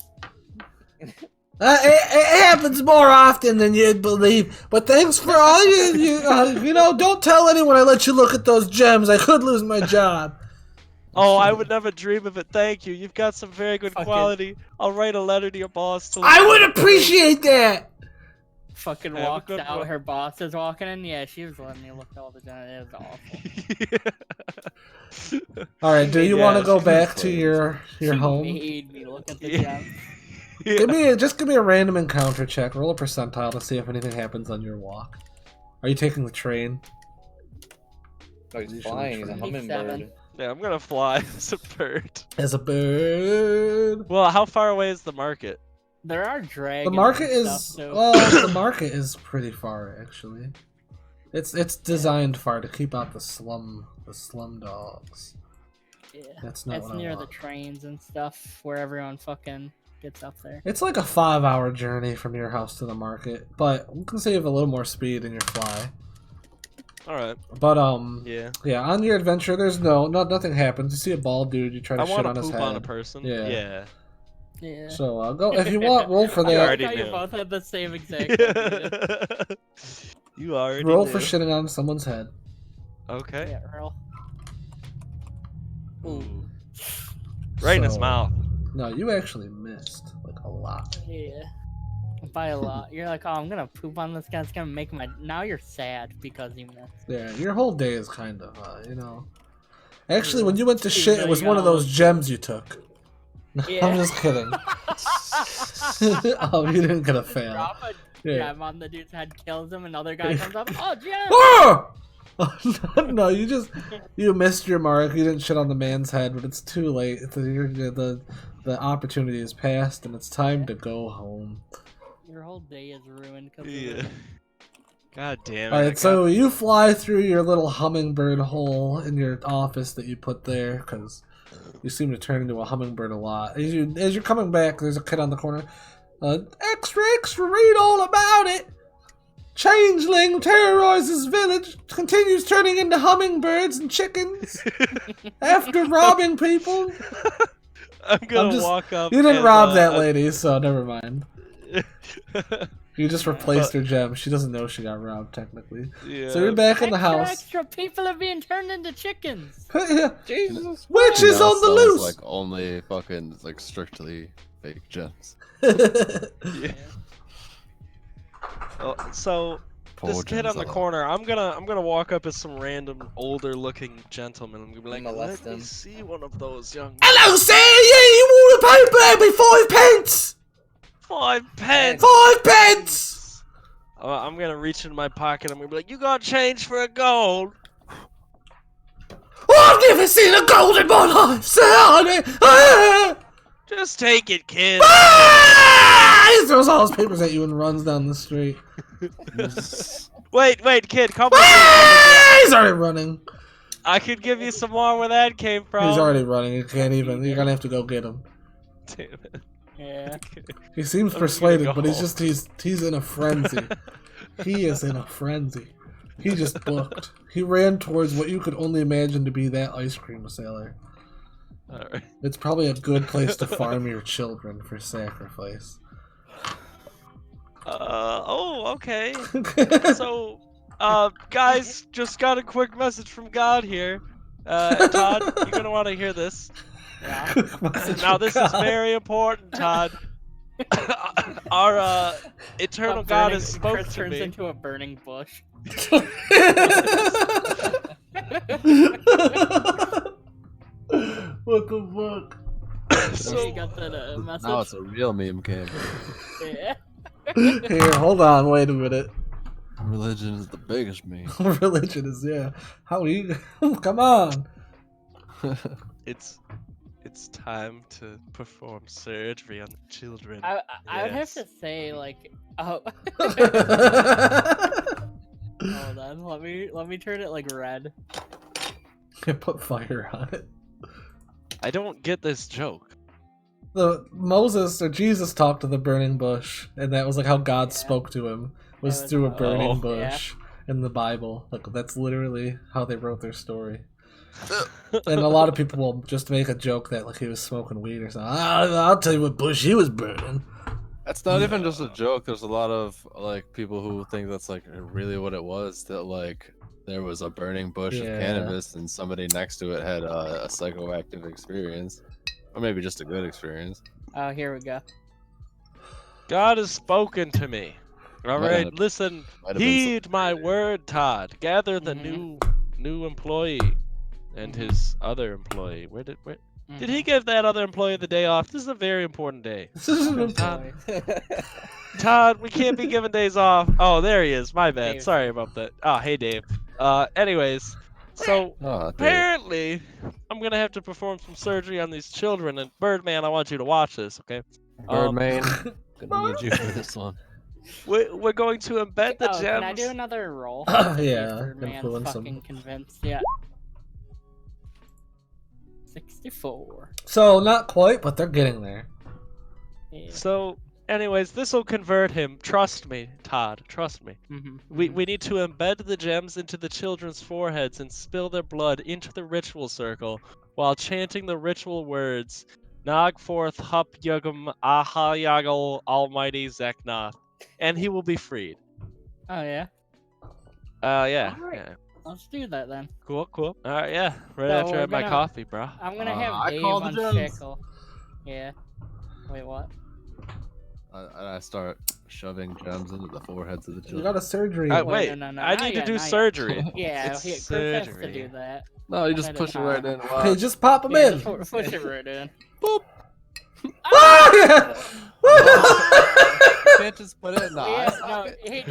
It happens more often than you'd believe. But thanks for all you know. Don't tell anyone I let you look at those gems. I could lose my job. Oh, I would never dream of it. Thank you. You've got some very good Fuck it. quality. I'll write a letter to your boss to. I would appreciate that. Fucking Have a walked good out. one. Her boss is walking in. Yeah, she was letting me look at all the gems. It was awful. All right. Do you Yeah, want to go she's back to funny. your She home? made me look at the Yeah. gems. Give me a random encounter check. Roll a percentile to see if anything happens on your walk. Are you taking the train? Oh, he's Usually flying. He's a 27. hummingbird. Yeah, I'm gonna fly as a bird. As a bird. Well, how far away is the market? There are dragons. The market and is stuff, too. well. The market is pretty far actually. It's designed far to keep out the slum dogs. Yeah. That's not It's what I near the want. trains and stuff where everyone fucking gets up there. It's like a 5-hour journey from your house to the market, but we can save a little more speed in your fly. All right. But Yeah. on your adventure, there's nothing happens. You see a bald dude, you try to I shit want on to his poop head. on a person. Yeah. Yeah. Yeah. So go if you want. Roll for I I that. already like how you knew. both had the same exact idea. You already Roll knew. for shitting on someone's head. Okay. Yeah, roll. Ooh. Ooh. Right in his So- mouth. No, you actually missed like a lot. Yeah. By a lot. You're like, oh, I'm gonna poop on this guy. It's gonna make my. Now you're sad because you missed. Yeah, your whole day is kind of, Actually, when Yeah. you went to Even shit, though it was you one got of all those those gems you took. Yeah. I'm just kidding. Oh, you didn't get a fail. Drop a Yeah. gem on the dude's head, kills him, another guy comes up. Oh, gem! Ah! No, you missed your mark. You didn't shit on the man's head, but it's too late. The opportunity is past, and it's time to go home. Your whole day is ruined because Yeah. of it. God damn it. All I right, so you fly through your little hummingbird hole in your office that you put there because you seem to turn into a hummingbird a lot. As you're coming back, there's a kid on the corner. Extra, extra, read all about it. Changeling terrorizes village, continues turning into hummingbirds and chickens after robbing people. I'm gonna just- walk up. You didn't and, rob that lady, so never mind. lady. You just replaced her gem. She doesn't know she got robbed, technically. Yeah. So you're back in the Extra, house. extra, people are being turned into chickens. Jesus. Witches Now on the sells, loose! Like only fucking like strictly fake gems. Yeah. Oh, so Poor this kid on the gems, corner, I'm gonna walk up as some random older looking gentleman. I'm gonna be like, Molest let me him. see one of those young. Hello, sir! Yeah, you want a paper? It'll be 5 pence! 5 pence. 5 pence! I'm gonna reach in my pocket. I'm gonna be like, you got change for a gold? I've never seen a gold in my life, sir! Ah! Just take it, kid. Ah! He throws all his papers at you and runs down the street. Wait, kid, come with me. Ah! He's already running. I could give you some more where that came from. He's already running. You can't even. You're gonna have to go get him. Damn it. Yeah. He seems I'm gonna persuaded, go but he's home. just he's in a frenzy. He is in a frenzy. He just booked. He ran towards what you could only imagine to be that ice cream seller. All right. It's probably a good place to farm your children for sacrifice. Okay. So, guys, just got a quick message from God here. Todd, you're gonna want to hear this. Yeah. Now, this is very important, Todd. Our eternal God has spoke Chris to turns me. into a burning bush. What the fuck? So you got that message? Now it's a real meme cam. Yeah. Here, hold on, wait a minute. Religion is the biggest meme. Religion is, yeah. How do you. Come on! It's time to perform surgery on the children. I would have Yes. to say like oh hold on, let me turn it like red. Put fire on it. I don't get this joke. Moses or Jesus talked to the burning bush, and that was like how God Yeah. spoke to him, was That was through a how- burning Oh. bush in the Bible. Like that's literally how they wrote their story. And a lot of people will just make a joke that like he was smoking weed or something. I'll tell you what bush he was burning. That's not even just a joke. There's a lot of like people who think that's like really what it was. That like there was a burning bush Yeah. of cannabis and somebody next to it had a psychoactive experience, or maybe just a good experience. Oh, here we go. God has spoken to me. All Might right, have- listen. might have been Heed something my related. word, Todd. Gather the Mhm. new employee and his other employee. Where did Mm-hmm. he give that other employee the day off? This is a very important day. This is Good Todd. boy. Todd, we can't be giving days off. Oh, there he is. My bad. Dave. Sorry about that. Oh, hey, Dave. Anyways, so Oh, Dave. apparently, I'm gonna have to perform some surgery on these children. And Birdman, I want you to watch this, okay? Birdman, gonna need you for this one. We're going to embed the Oh, gems. can I do another roll? Yeah, To see if Birdman's influence him. fucking convinced. Yeah. 64. So not quite, but they're getting there. Yeah. So, anyways, this will convert him. Trust me, Todd. Trust me. Mm-hmm. We need to embed the gems into the children's foreheads and spill their blood into the ritual circle while chanting the ritual words. Nog forth Hup Yugum Aha Yagal Almighty Zeknoth, and he will be freed. Oh yeah. Yeah. Alright. Yeah. Let's do that then. Cool. Alright, yeah. Right So after I we're have my gonna- coffee, bro. I'm gonna have I Dave call the gems. unshackle. Yeah. Wait, what? I start shoving gems into the foreheads of the You children. got a surgery. Wait, no, I not need to yet, do not yet. surgery. Yeah, It's Chris has to surgery. do that. No, you One just at a push it right time. in. Hey, just pop them Yeah, in. just push it right in. Boop. Ah! You can't just put it in the eye Yeah, no, socket. he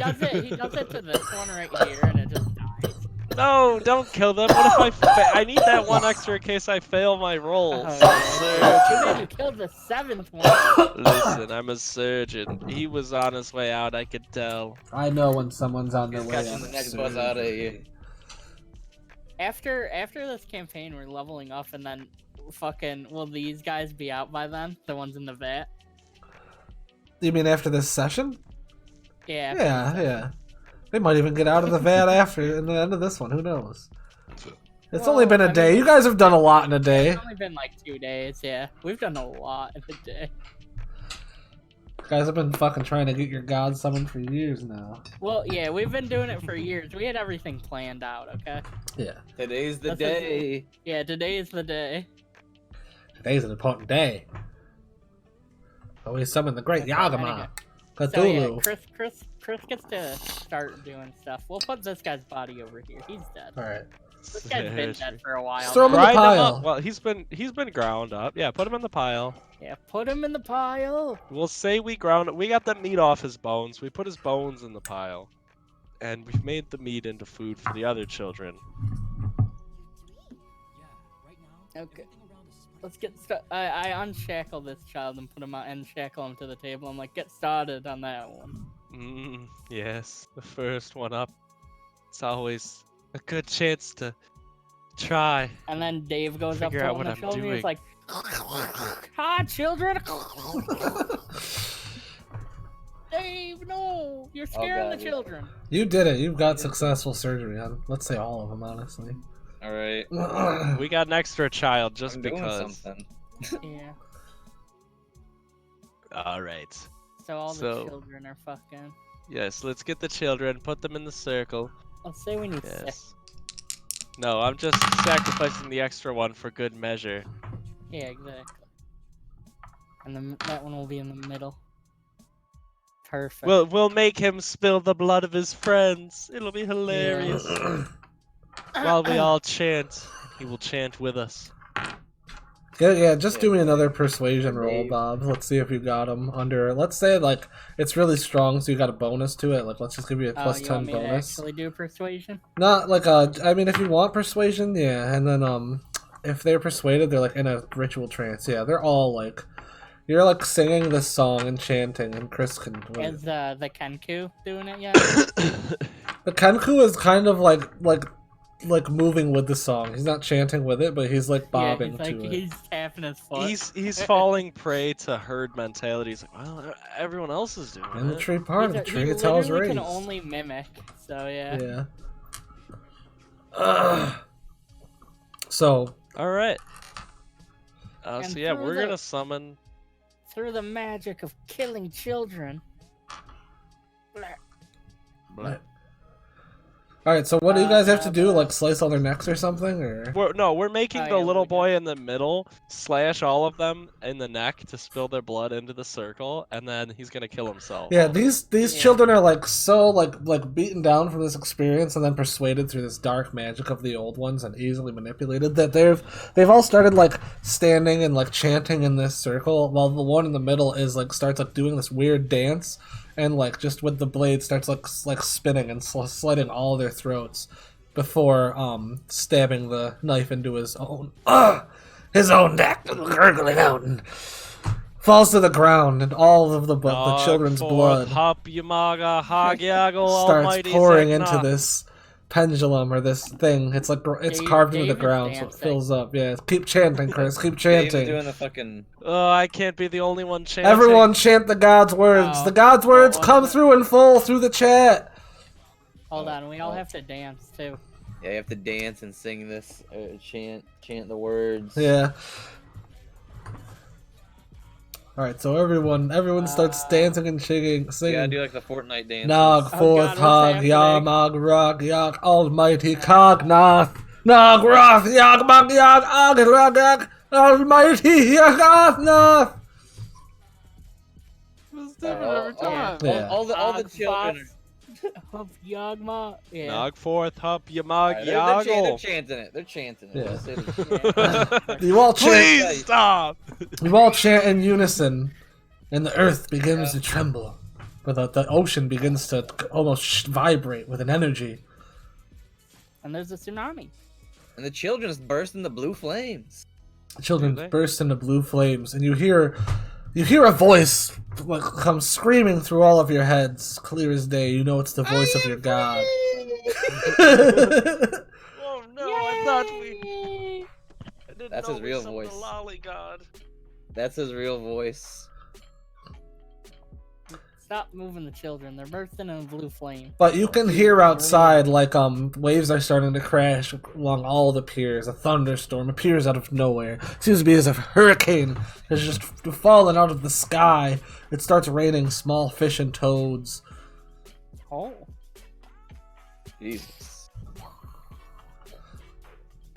does it to this one right here, and it just dies. No, don't kill them. What if I need that one extra in case I fail my roll. Oh, yeah. Too bad you killed the 7th one. Listen, I'm a surgeon. He was on his way out, I could tell. I know when someone's on their He's way. catching on the a next buzz out of you. surgery. After this campaign, we're leveling up, and then fucking will these guys be out by then? The ones in the vat? You mean after this session? Yeah. Yeah. They might even get out of the vat after in the end of this one. Who knows? It's Well, only been I a mean, day. You guys have done a lot in a day. It's only been like 2 days. Yeah, we've done a lot in a day. You guys have been fucking trying to get your god summoned for years now. Well, yeah, we've been doing it for years. We had everything planned out. Okay. Yeah. Today's the That's a- day. Yeah, today is the day. Today's an important day. Oh, we summoned the great Okay, Yagama. So Cthulhu. yeah, Chris gets to start doing stuff. We'll put this guy's body over here. He's dead. Alright. This guy's been dead for a while. Just throw him now. in the Grind him pile. up. Well, he's been ground up. Yeah, put him in the pile. Yeah, put him in the pile. We'll say we ground. We got the meat off his bones. We put his bones in the pile, and we've made the meat into food for the other children. Okay. Let's get started. I unshackle this child and put him out and shackle him to the table. I'm like, get started on that one. Yes, the first one up. It's always a good chance to try. And then Dave goes up Figure to out him what and I'm shows me. doing. He's like, "Hi, children." Dave, no, you're scaring God, the yeah. children. You did it. You've got successful surgery on, let's say all of them, honestly. All right. We got an extra child just I'm doing because. something. Yeah. All right. So all the So- children are fucking. Yes, let's get the children. Put them in the circle. Let's say we need 6. Yes. No, I'm just sacrificing the extra one for good measure. Yeah, exactly. And then that one will be in the middle. Perfect. We'll make him spill the blood of his friends. It'll be hilarious. While we all chant, he will chant with us. Yeah, just Yeah. do me another persuasion roll, Dave. Bob. Let's see if you got him under. Let's say like it's really strong, so you got a bonus to it. Like, let's just give you a plus you 10 want me bonus. to actually do persuasion? Not like I mean, if you want persuasion, yeah, and then if they're persuaded, they're like in a ritual trance. Yeah, they're all like, you're like singing this song and chanting, and Chris can. Is the Kenku doing it yet? The Kenku is kind of like moving with the song. He's not chanting with it, but he's like bobbing yeah, he's like, to it. he's tapping his foot. He's falling prey to herd mentality. He's like, well, everyone else is doing And the it. tree part of the He tree, it's how it's literally raised. can only mimic. So yeah. Yeah. So All right. And So yeah, through we're the- gonna summon. Through the magic of killing children. all right. So what do you guys have to do? Uh, Like slice all their necks or something, or? We're making Oh, the yeah, little we got boy in the middle slash all of them in the neck to spill their blood into the circle, and then he's gonna kill himself. Yeah, these Yeah. children are like so like beaten down from this experience and then persuaded through this dark magic of the old ones and easily manipulated that they've all started like standing and like chanting in this circle while the one in the middle is like starts like doing this weird dance and like just with the blade starts like spinning and slitting all their throats before stabbing the knife into his own neck, gurgling out and falls to the ground, and all of the children's blood Hop Yamaga Hogyagle starts Almighty pouring Zeknah. into this pendulum or this thing. It's like it's Dave- carved into the Dave is ground, so it dancing. fills up. Yeah, keep chanting, Chris. Keep Dave's chanting. doing the fucking. Oh, I can't be the only one chanting. Everyone chant the God's words. Oh. The God's words Oh, come okay. through in full through the chat. Hold on, we all have to dance too. Yeah, you have to dance and sing this, chant the words. Yeah. All right, so everyone starts dancing and singing. You gotta Singing. do like the Fortnite dance. Nog Oh, forth God, what's hog happening? Yamag Rog Yog Almighty Cognoth Nog Roth Yog Mag Yog Og Rogog Almighty Yognoth. It's different every time. Yeah. All the children. Of Yagma. Yeah. Nog forth, hup, yamag, They're yaggle. chanting it. They're chanting it. Yeah. Let's say they're You all chant. Please stop! You all chant in unison, and the earth begins to tremble, but the ocean begins to almost vibrate with an energy. And there's a tsunami. And the children just burst into blue flames. The children Do they? burst into blue flames, and you hear a voice like come screaming through all of your heads, clear as day. You know it's the voice of your god. Oh no, I thought we. I didn't That's know his we real summoned a voice. lolly god. That's his real voice. Stop moving the children. They're bursting in a blue flame. But you can hear outside like waves are starting to crash along all the piers. A thunderstorm appears out of nowhere. Seems to be as if a hurricane has just fallen out of the sky. It starts raining small fish and toads. Oh. Jesus.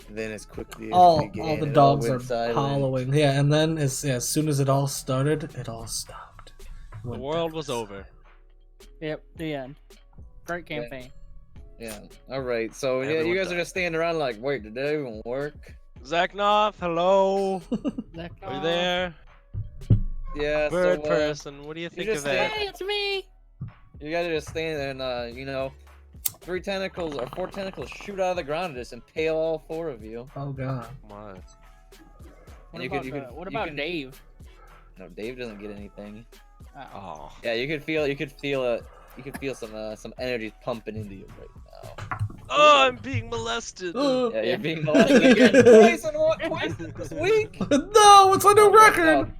And then as quickly as All it began, the it dogs went are silent. hollowing. Yeah, and then as soon as it all started, it all stopped. The Went world was backwards. over. Yep. The end. Great campaign. Yeah. All right. So yeah, Everyone you guys are died. just standing around like, wait, did that even work? Zaknoth, hello. That Are you there? Yeah. Bird so, person, what do you think of just that? Hey, it's me. You guys are just standing there, and you know, 4 tentacles shoot out of the ground and just impale all 4 of you. Oh god. What? What you about, could- you could- what you about can- Dave? No, Dave doesn't get anything. Oh. Oh. Yeah, you could feel some energy pumping into you right now. Oh, I'm being molested. Yeah, Yeah. you're being molested again twice this week. No, it's a new record.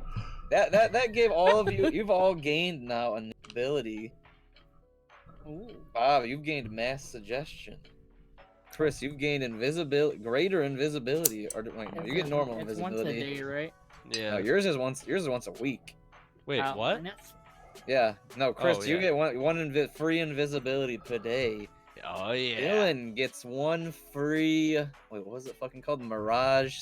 That gave all of you. You've all gained now an ability. Ooh. Bob, you've gained mass suggestion. Chris, you've gained greater invisibility. Or wait, no, you get normal It's invisibility. once a day, right? Yeah. No, yours is once a week. Wait, Oh, what? and it's- Yeah. No, Chris, Oh, you yeah. get one free invisibility per day. Oh yeah. Dylan gets 1 free. Wait, what was it fucking called? Mirage.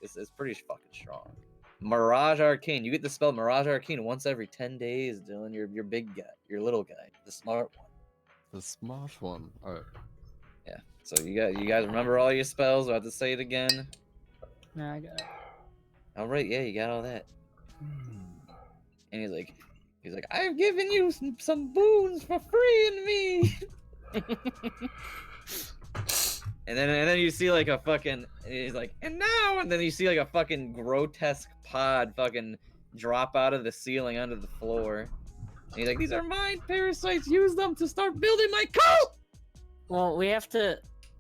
It's pretty fucking strong. Mirage Arcane. You get to spell Mirage Arcane once every 10 days, Dylan. You're big guy. You're little guy. The smart one. The smart one. Alright. Yeah. So you guys remember all your spells? Do I have to say it again? No, I got it. All right. Yeah, you got all that. And he's like, I've given you some boons for freeing me. And then you see like a fucking, and he's like, and then you see like a fucking grotesque pod fucking drop out of the ceiling onto the floor. And he's like, these are mind parasites. Use them to start building my cult. Well, we have to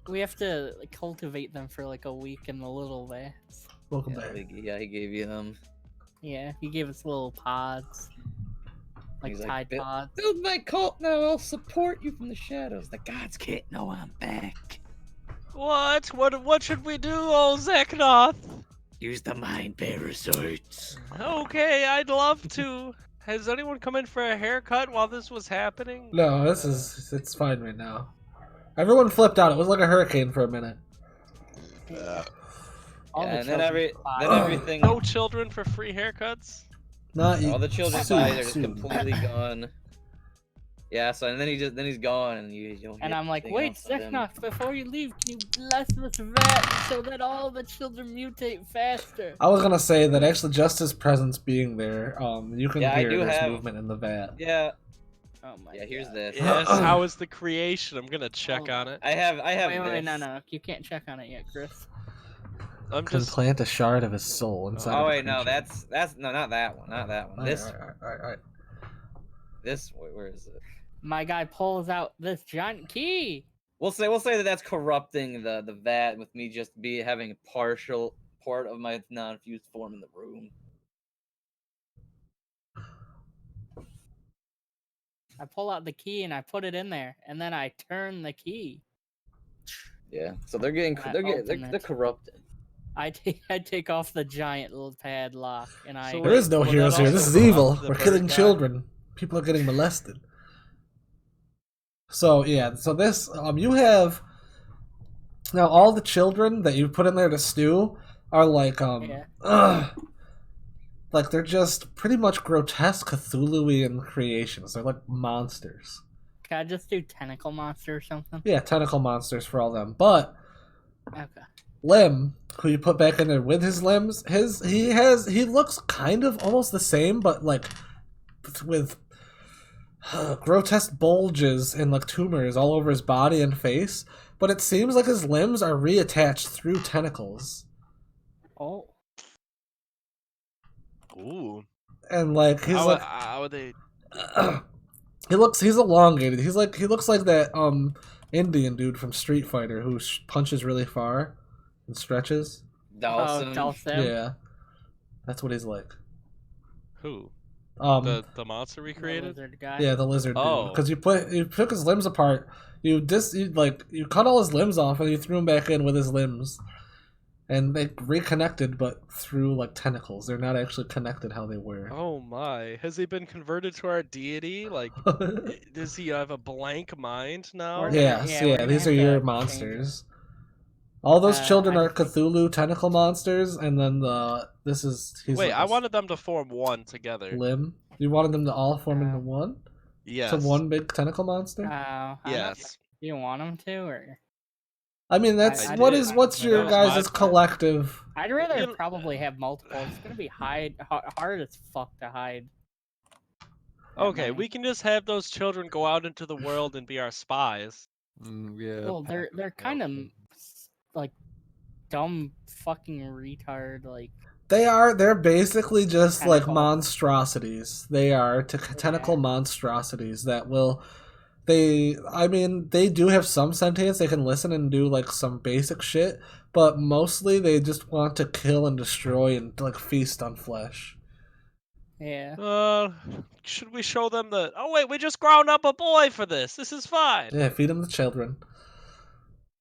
like, cultivate them for like a week in the little vats. Welcome Yeah, back. he gave you them. Yeah, he gave us little pods, like He's like, Tide "Build- pods. Build my cult now. I'll support you from the shadows. The gods can't know I'm back. What? What should we do, old Zaknoth? Use the mind parasites. Okay, I'd love to. Has anyone come in for a haircut while this was happening? No, it's fine right now. Everyone flipped out. It was like a hurricane for a minute. All Yeah, the and then children pods. everything. No children for free haircuts? Not All the children's soon, eyes are just soon. completely gone. Yeah, so and then he's gone, and you don't. And get I'm like, anything wait, else of him. Zeknox, before you leave, can you bless this vat so that all the children mutate faster? I was gonna say that actually, just his presence being there, you can Yeah, I hear do there's have- movement in the vat. Yeah, Oh my yeah. Here's God. this. Yes, how is the creation? I'm gonna check Oh. on it. I have Wait, this. no, you can't check on it yet, Chris. I'm Can just. plant a shard of his soul inside. Oh of a wait, no, creature. that's no, not that one, not that one. Alright, This, alright. this. Where is it? My guy pulls out this giant key. We'll say that that's corrupting the vat with me just having a partial part of my non-fused form in the room. I pull out the key and I put it in there, and then I turn the key. Yeah, so they're getting That they're ultimate. corrupted. I take off the giant little padlock and I. So There is no will that heroes here. This also is evil. corrupt the We're bird killing guy? children. People are getting molested. So yeah, so this you have now all the children that you put in there to stew are like Yeah. like they're just pretty much grotesque Cthulhuian creations. They're like monsters. Can I just do tentacle monster or something? Yeah, tentacle monsters for all them. But Okay. Lim, who you put back in there with his limbs, he looks kind of almost the same, but like with grotesque bulges and like tumors all over his body and face. But it seems like his limbs are reattached through tentacles, Oh. Ooh. and like he's like How would they? he's elongated. He looks like that Indian dude from Street Fighter who punches really far and stretches. Dawson. Dawson. Yeah, that's what he's like. Who? Um, The monster we The created? lizard guy. yeah, the lizard dude. Oh. Because you took his limbs apart. You cut all his limbs off and you threw him back in with his limbs, and they reconnected, but through like tentacles. They're not actually connected how they were. Oh my! Has he been converted to our deity? Like, does he have a blank mind now? We're gonna- Yes, yeah, we're yeah, gonna these have are to your change it. monsters. All those children I are think- Cthulhu tentacle monsters, and then he's Wait, like I a wanted them to form one together. limb. You wanted them to all form into No. one? Yes. To one big tentacle monster? I don't- Yes. You want him to, or I mean, that's I what did. is what's That your was guys' my- collective? I'd rather You know- probably have multiple. It's gonna be hard as fuck to hide. that Okay, many. we can just have those children go out into the world and be our spies. Yeah. Well, they're kind of like dumb fucking retard. Like They're basically just like Tentacle. monstrosities. They are tentacle Yeah. monstrosities that will. I mean, they do have some sentience. They can listen and do like some basic shit, but mostly they just want to kill and destroy and like feast on flesh. yeah. Should we show them the? Oh wait, we just ground up a boy for this. This is fine. Yeah, feed them the children.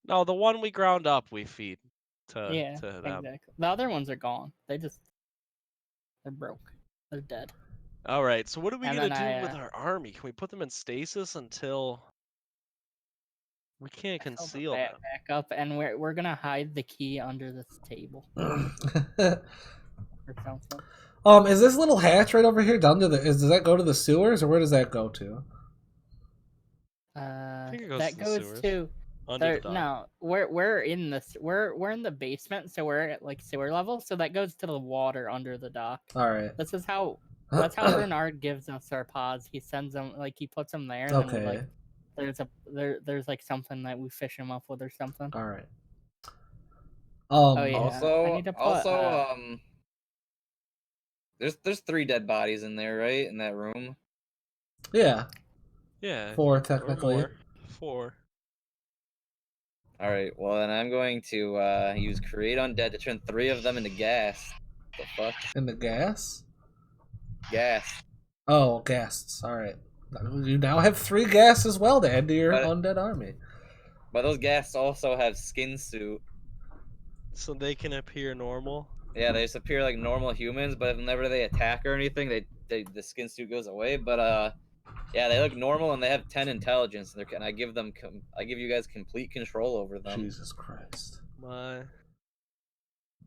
No, the one we ground up, we feed Yeah, to them. exactly. The other ones are gone. They're broke. They're dead. All right. So what are we And gonna then do with our army? Can we put them in stasis until we can't Fill the conceal bat them? back up, and we're gonna hide the key under this table or something. Is this little hatch right over here down to does that go to the sewers or where does that go to? think it goes That to the goes sewers. to Under the dock. no. We're in this. We're in the basement, so we're at like sewer level. So that goes to the water under the dock. All right. This is how. That's how Bernard gives us our pods. He sends them like he puts them there. And then we, Okay. like, there's like something that we fish him up with or something. All right. Oh, yeah. I Also, need to put, there's 3 dead bodies in there, right? In that room. Yeah. Yeah. 4 or technically. more. 4. All right. Well, then I'm going to use create undead to turn 3 of them into gas. The fuck? In the gas? Gas. Oh, ghasts. All right. You now have 3 ghasts as well to add to your But- undead army. But those ghasts also have skin suit. So they can appear normal. Yeah, they just appear like normal humans, but whenever they attack or anything, the skin suit goes away. But yeah, they look normal and they have 10 intelligence. And I give you guys complete control over them. Jesus Christ. My.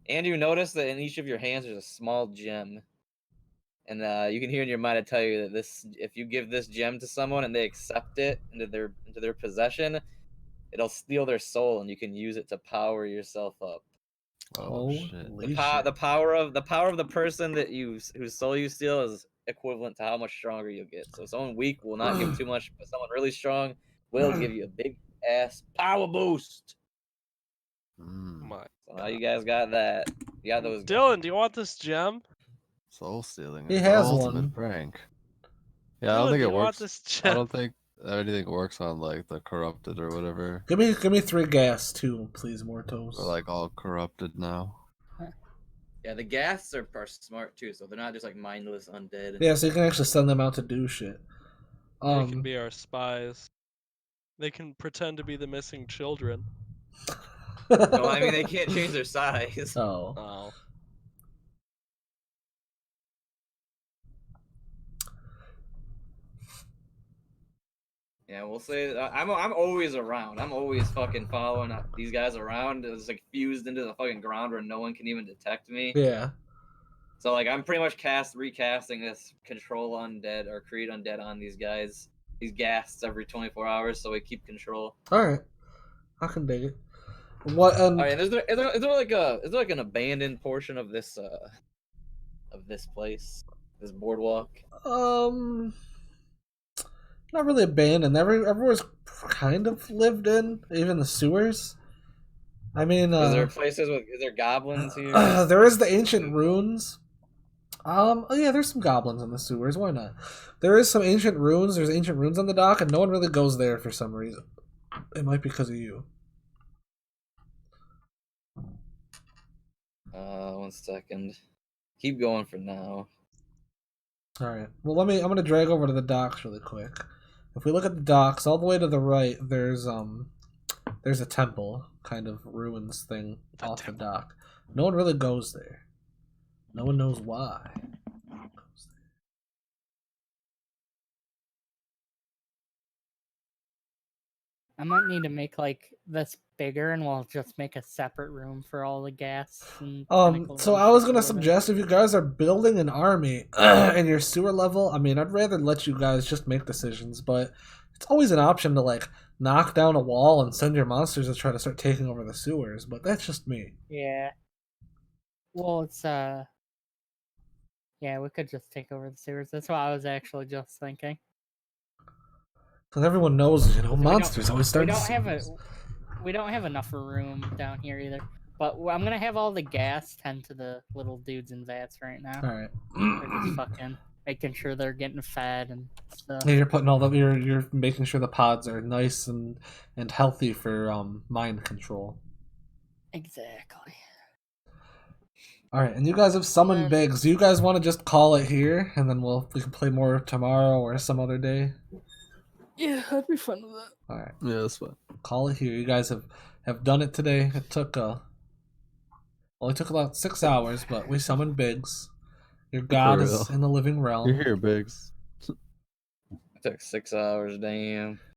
And you notice that in each of your hands there's a small gem. And you can hear in your mind to tell you that if you give this gem to someone and they accept it into their possession, it'll steal their soul and you can use it to power yourself up. Oh shit. Holy The power of the person whose soul you steal is equivalent to how much stronger you'll get. So someone weak will not give too much, but someone really strong will give you a big ass power boost. My. So now you guys got that. You got those. Dylan, do you want this gem? Soul stealing. He is has the ultimate one. prank. Yeah, I don't Dylan, think do it you want works. this I gem? don't think anything works on like the corrupted or whatever. Give me 3 gas too, please, Mortos. We're like all corrupted now. Yeah, the ghasts are smart too, so they're not just like mindless undead. Yeah, so you can actually send them out to do shit. They can be our spies. They can pretend to be the missing children. No, I mean they can't change their size. Oh. Oh. Yeah, we'll say I'm always around. I'm always fucking following these guys around. It's like fused into the fucking ground where no one can even detect me. Yeah. So like I'm pretty much recasting this control undead or create undead on these guys, these ghasts every 24 hours, so we keep control. All right. I can dig it. What? All right, is there like an abandoned portion of this place, this boardwalk? Not really abandoned. Everyone's kind of lived in, even the sewers. I mean, Is there goblins here? there is the ancient ruins. Oh yeah, there's some goblins in the sewers. Why not? There is some ancient ruins. There's ancient ruins on the dock, and no one really goes there for some reason. It might be because of you. 1 second. Keep going for now. All right. Well, I'm gonna drag over to the docks really quick. If we look at the docks, all the way to the right, there's a temple kind of ruins thing off the dock. No one really goes there. No one knows why. I might need to make like this bigger, and we'll just make a separate room for all the gas. And So I was gonna suggest if you guys are building an army and your sewer level, I mean, I'd rather let you guys just make decisions, but it's always an option to like knock down a wall and send your monsters to try to start taking over the sewers. But that's just me. Yeah. Well, it's yeah, we could just take over the sewers. That's what I was actually just thinking. Because everyone knows, monsters always start. We don't have enough room down here either. But I'm gonna have all the gas tend to the little dudes in vats right now. All right. They're just fucking making sure they're getting fed and stuff. Yeah, you're putting you're making sure the pods are nice and healthy for mind control. Exactly. All right, and you guys have summoned Biggs. Do you guys want to just call it here, and then we can play more tomorrow or some other day? Yeah, I'd be fun with that. All right. Yeah, that's fine. Call it here. You guys have done it today. It took it took about 6 hours, but we summoned Biggs. Your god is in the living realm. You're here, Biggs. It took 6 hours, damn.